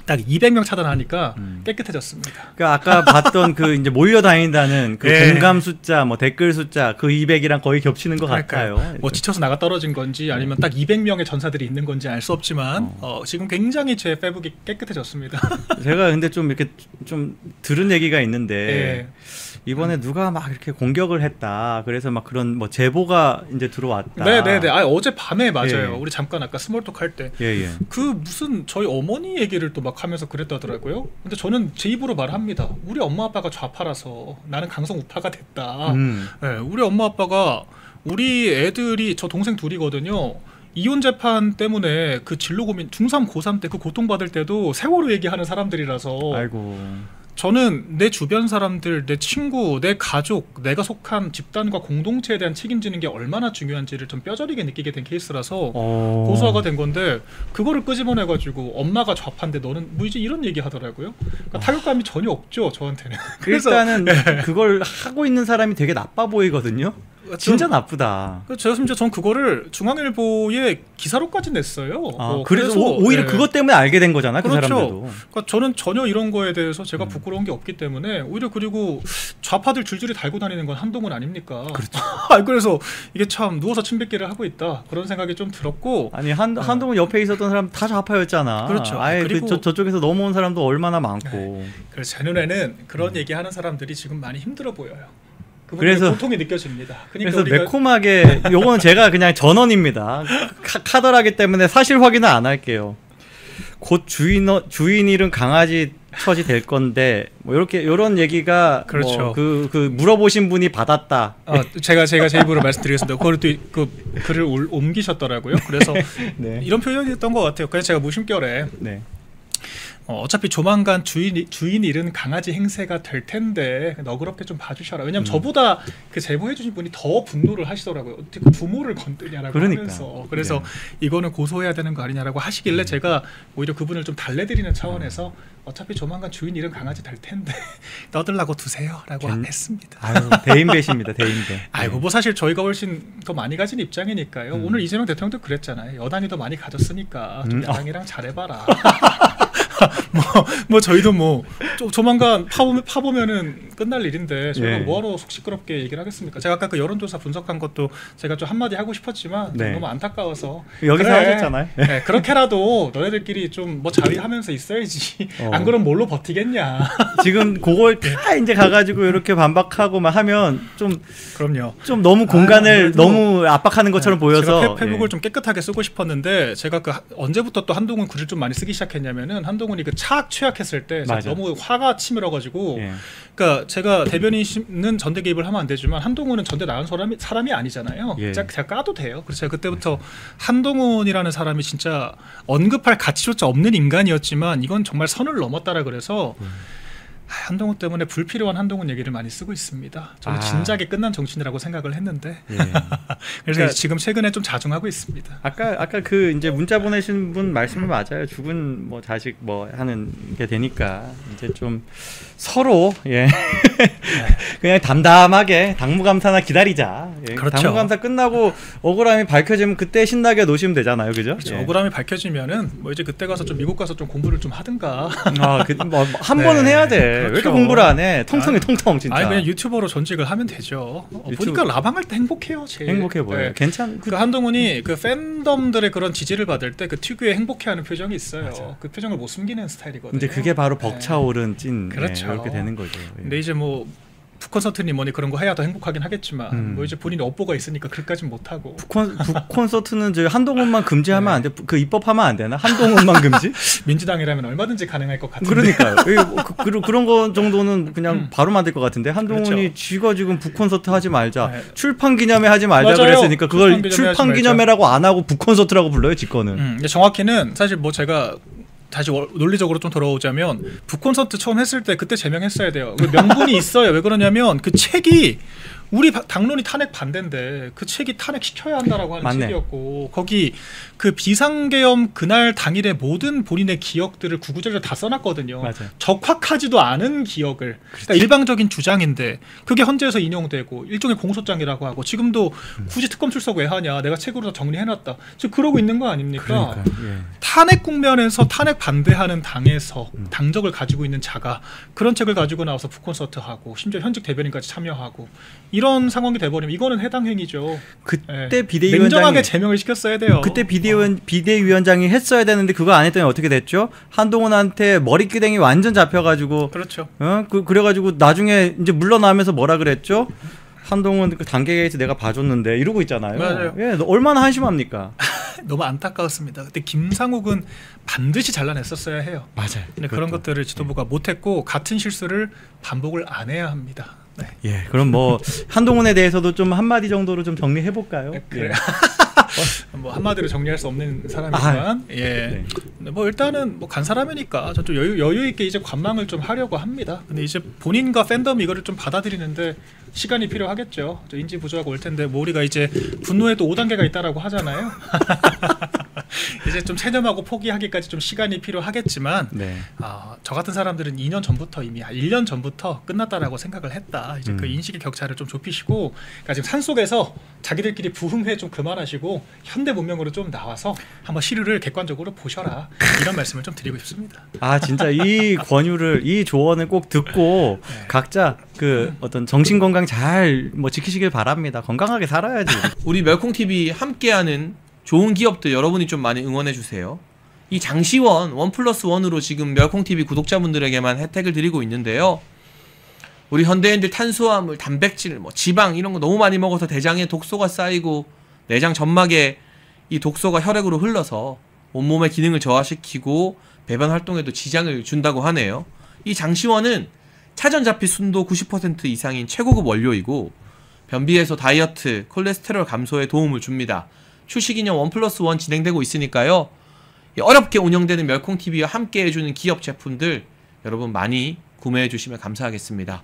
딱 200명 차단하니까 깨끗해졌습니다. 그러니까 아까 봤던 그 이제 몰려다닌다는 그 공감 숫자, 뭐 댓글 숫자 그 200이랑 거의 겹치는 것 같아요. 뭐 지쳐서 나가 떨어진 건지 아니면 딱 200명의 전사들이 있는 건지 알 수 없지만 지금 굉장히 제 페북이 깨끗해졌습니다. 제가 근데 좀 이렇게 좀 들은 얘기가 있는데 이번에 누가 막 이렇게 공격을 했다. 그래서 막 그런 뭐 제보가 이제 들어왔다. 어제 밤에 맞아요. 우리 잠깐 아까 스몰톡 할 때 그 무슨 저희 어머니 얘기를 또 막 하면서 그랬다더라고요. 근데 저는 제 입으로 말합니다. 우리 엄마 아빠가 좌파라서 나는 강성 우파가 됐다. 우리 엄마 아빠가 우리 애들이 저 동생 둘이거든요. 이혼 재판 때문에 그 진로 고민 중3 고3 때 그 고통받을 때도 세월호 얘기하는 사람들이라서 저는 내 주변 사람들, 내 친구, 내 가족, 내가 속한 집단과 공동체에 대한 책임지는 게 얼마나 중요한지를 좀 뼈저리게 느끼게 된 케이스라서 고소화가 된 건데 그거를 끄집어내가지고 엄마가 좌파인데 너는 뭐 이제 이런 얘기 하더라고요. 그러니까 타격감이 전혀 없죠 저한테는. 그래서 일단은 그걸 하고 있는 사람이 되게 나빠 보이거든요. 진짜 나쁘다. 제가 심지어 전 그거를 중앙일보에 기사로까지 냈어요. 그래서 오히려 그것 때문에 알게 된 거잖아. 그 사람들도. 그러니까 저는 전혀 이런 거에 대해서 제가 부끄러운 게 없기 때문에 오히려 그리고 좌파들 줄줄이 달고 다니는 건 한동훈 아닙니까? 그렇죠. 그래서 이게 참 누워서 침뱉기를 하고 있다 그런 생각이 좀 들었고 아니 한동훈 옆에 있었던 사람 다 좌파였잖아. 그렇죠. 아예 그리고 저쪽에서 넘어온 사람도 얼마나 많고. 그래서 제 눈에는 그런 얘기하는 사람들이 지금 많이 힘들어 보여요. 그래서 고통이 느껴집니다. 그래서 매콤하게 요거는 제가 그냥 전언입니다. 카더라기 때문에 사실 확인은 안 할게요. 곧 주인 잃은 강아지 처지 될 건데 뭐 이렇게 이런 얘기가 그렇죠. 그 물어보신 분이 받았다. 제가 제 입으로 말씀드리겠습니다. 그걸 또 그 글을 옮기셨더라고요. 그래서 이런 표현이었던 것 같아요. 그래서 제가 무심결에 어차피 조만간 주인 잃은 강아지 행세가 될 텐데 너그럽게 좀 봐주셔라. 왜냐면 저보다 그 제보해주신 분이 더 분노를 하시더라고요. 어떻게 그 부모를 건드냐라고 그러니까. 하면서. 그래서 이거는 고소해야 되는 거 아니냐라고 하시길래 제가 오히려 그분을 좀 달래드리는 차원에서 어차피 조만간 주인 잃은 강아지 될 텐데 떠들라고 두세요라고 했습니다. 아유, 대인배십니다. 대인배. 아이고 뭐 사실 저희가 훨씬 더 많이 가진 입장이니까요. 오늘 이재명 대통령도 그랬잖아요. 여당이 더 많이 가졌으니까 좀 야당이랑 잘해봐라. 뭐 저희도 뭐 조만간 파보면은 끝날 일인데 저희가 뭐하러 속 시끄럽게 얘기를 하겠습니까? 제가 아까 그 여론조사 분석한 것도 제가 좀 한마디 하고 싶었지만 너무 안타까워서 여기서 하셨잖아요. 네, 그렇게라도 너네들끼리 좀 뭐 자위하면서 있어야지. 안 그럼 뭘로 버티겠냐. 지금 그걸 다 이제 가가지고 이렇게 반박하고만 하면 그럼요. 좀 너무 공간을 너무 압박하는 것처럼 보여서 제가 페북을 좀 깨끗하게 쓰고 싶었는데 제가 그 언제부터 또 한동훈 글을 좀 많이 쓰기 시작했냐면은 한동훈이 그 차악 취약했을 때 너무 화가 치밀어가지고 그러니까 제가 대변인은 전대 개입을 하면 안 되지만 한동훈은 전대 나은 사람이 아니잖아요. 제가 까도 돼요. 그래서 제가 그때부터 한동훈이라는 사람이 진짜 언급할 가치조차 없는 인간이었지만 이건 정말 선을 넘었다라 그래서 한동훈 때문에 불필요한 한동훈 얘기를 많이 쓰고 있습니다. 저는 진작에 끝난 정치인이라고 생각을 했는데 그래서 그러니까 지금 최근에 좀 자중하고 있습니다. 아까 그 이제 문자 보내신 분 말씀이 맞아요. 죽은 뭐 자식 뭐 하는 게 되니까 이제 좀 서로 그냥 담담하게 당무감사나 기다리자. 그렇죠. 당무감사 끝나고 억울함이 밝혀지면 그때 신나게 노시면 되잖아요, 그죠? 그렇죠. 억울함이 밝혀지면은 뭐 이제 그때 가서 좀 미국 가서 좀 공부를 좀 하든가. 한 번은 해야 돼. 그렇죠. 왜 이렇게 공부를 안 해? 통통 진짜. 아니 그냥 유튜버로 전직을 하면 되죠. 보니까 라방할 때 행복해요. 제일. 행복해 보여요. 괜찮. 그 한동훈이 그 팬덤들의 그런 지지를 받을 때 그 특유의 행복해하는 표정이 있어요. 그 표정을 못 숨기는 스타일이거든요. 이제 그게 바로 벅차오른 찐. 그렇죠. 이렇게 되는 거죠. 근데 이제 뭐 북콘서트니 뭐니 그런 거 해야 더 행복하긴 하겠지만 뭐 이제 본인이 업보가 있으니까 그까진 못하고. 북콘서트는 저 한동훈만 금지하면 안 돼. 그 입법하면 안 되나? 한동훈만 금지? 민주당이라면 얼마든지 가능할 것 같은데. 그러니까요. 그런 거 정도는 그냥 바로 만들 것 같은데 한동훈이 쥐가 지금 북콘서트 하지 말자. 출판 기념회 하지 말자 그랬으니까 그걸 출판 기념회라고 안 하고 북콘서트라고 불러요, 지 거는. 정확히는 사실 뭐 제가 다시 논리적으로 좀 돌아오자면 북콘서트 처음 했을 때 그때 제명했어야 돼요. 명분이 있어요. 왜 그러냐면 그 책이 우리 당론이 탄핵 반대인데 그 책이 탄핵시켜야 한다라고 하는 맞네. 책이었고 거기 그 비상계엄 그날 당일의 모든 본인의 기억들을 구구절절 다 써놨거든요. 맞아요. 적확하지도 않은 기억을. 그러니까 일방적인 주장인데 그게 헌재에서 인용되고 일종의 공소장이라고 하고 지금도 굳이 특검 출석 왜 하냐. 내가 책으로 다 정리해놨다. 지금 그러고 있는 거 아닙니까? 탄핵 국면에서 탄핵 반대하는 당에서 당적을 가지고 있는 자가 그런 책을 가지고 나와서 북콘서트하고 심지어 현직 대변인까지 참여하고 이런 상황이 돼버리면 이거는 해당 행위죠. 그때 비대위원장이 냉정하게 제명을 시켰어야 돼요. 그때 비대위원장이 했어야 되는데 그거 안 했더니 어떻게 됐죠? 한동훈한테 머리끼댕이 완전 잡혀가지고 그렇죠. 그래가지고 나중에 이제 물러나면서 뭐라 그랬죠? 한동훈 그 단계에서 내가 봐줬는데 이러고 있잖아요. 맞아요. 얼마나 한심합니까? 너무 안타까웠습니다. 그때 김상욱은 반드시 잘라냈었어야 해요. 맞아요. 근데 그런 것들을 지도부가 못했고 같은 실수를 반복을 안 해야 합니다. 예, 그럼 뭐 한동훈에 대해서도 좀 한마디 정도로 좀 정리해 볼까요? 그래. 뭐 한마디로 정리할 수 없는 사람이지만 뭐 일단은 뭐 간 사람이니까 좀 여유 있게 이제 관망을 좀 하려고 합니다. 근데 이제 본인과 팬덤이 이거를 좀 받아들이는데 시간이 필요하겠죠. 인지 부조하고 올 텐데 뭐 우리가 이제 분노에도 5단계가 있다라고 하잖아요. 이제 좀 체념하고 포기하기까지 좀 시간이 필요하겠지만 저 같은 사람들은 2년 전부터 이미 1년 전부터 끝났다라고 생각을 했다. 이제 그 인식의 격차를 좀 좁히시고 그러니까 지금 산속에서 자기들끼리 부흥회 좀 그만하시고 현대 문명으로 좀 나와서 한번 시류를 객관적으로 보셔라. 이런 말씀을 좀 드리고 싶습니다. 진짜 이 권유를 이 조언을 꼭 듣고 각자 그 어떤 정신 건강 잘 뭐 지키시길 바랍니다. 건강하게 살아야지. 우리 멸콩TV 함께하는 좋은 기업들 여러분이 좀 많이 응원해 주세요. 이 장시원 1+1으로 지금 멸콩TV 구독자분들에게만 혜택을 드리고 있는데요. 우리 현대인들 탄수화물, 단백질, 뭐 지방 이런 거 너무 많이 먹어서 대장에 독소가 쌓이고 내장 점막에 이 독소가 혈액으로 흘러서 온몸의 기능을 저하시키고 배변 활동에도 지장을 준다고 하네요. 이 장시원은 차전자피 순도 90% 이상인 최고급 원료이고 변비에서 다이어트, 콜레스테롤 감소에 도움을 줍니다. 출시 기념 1+1 진행되고 있으니까요. 어렵게 운영되는 멸콩TV와 함께 해주는 기업 제품들 여러분 많이 구매해 주시면 감사하겠습니다.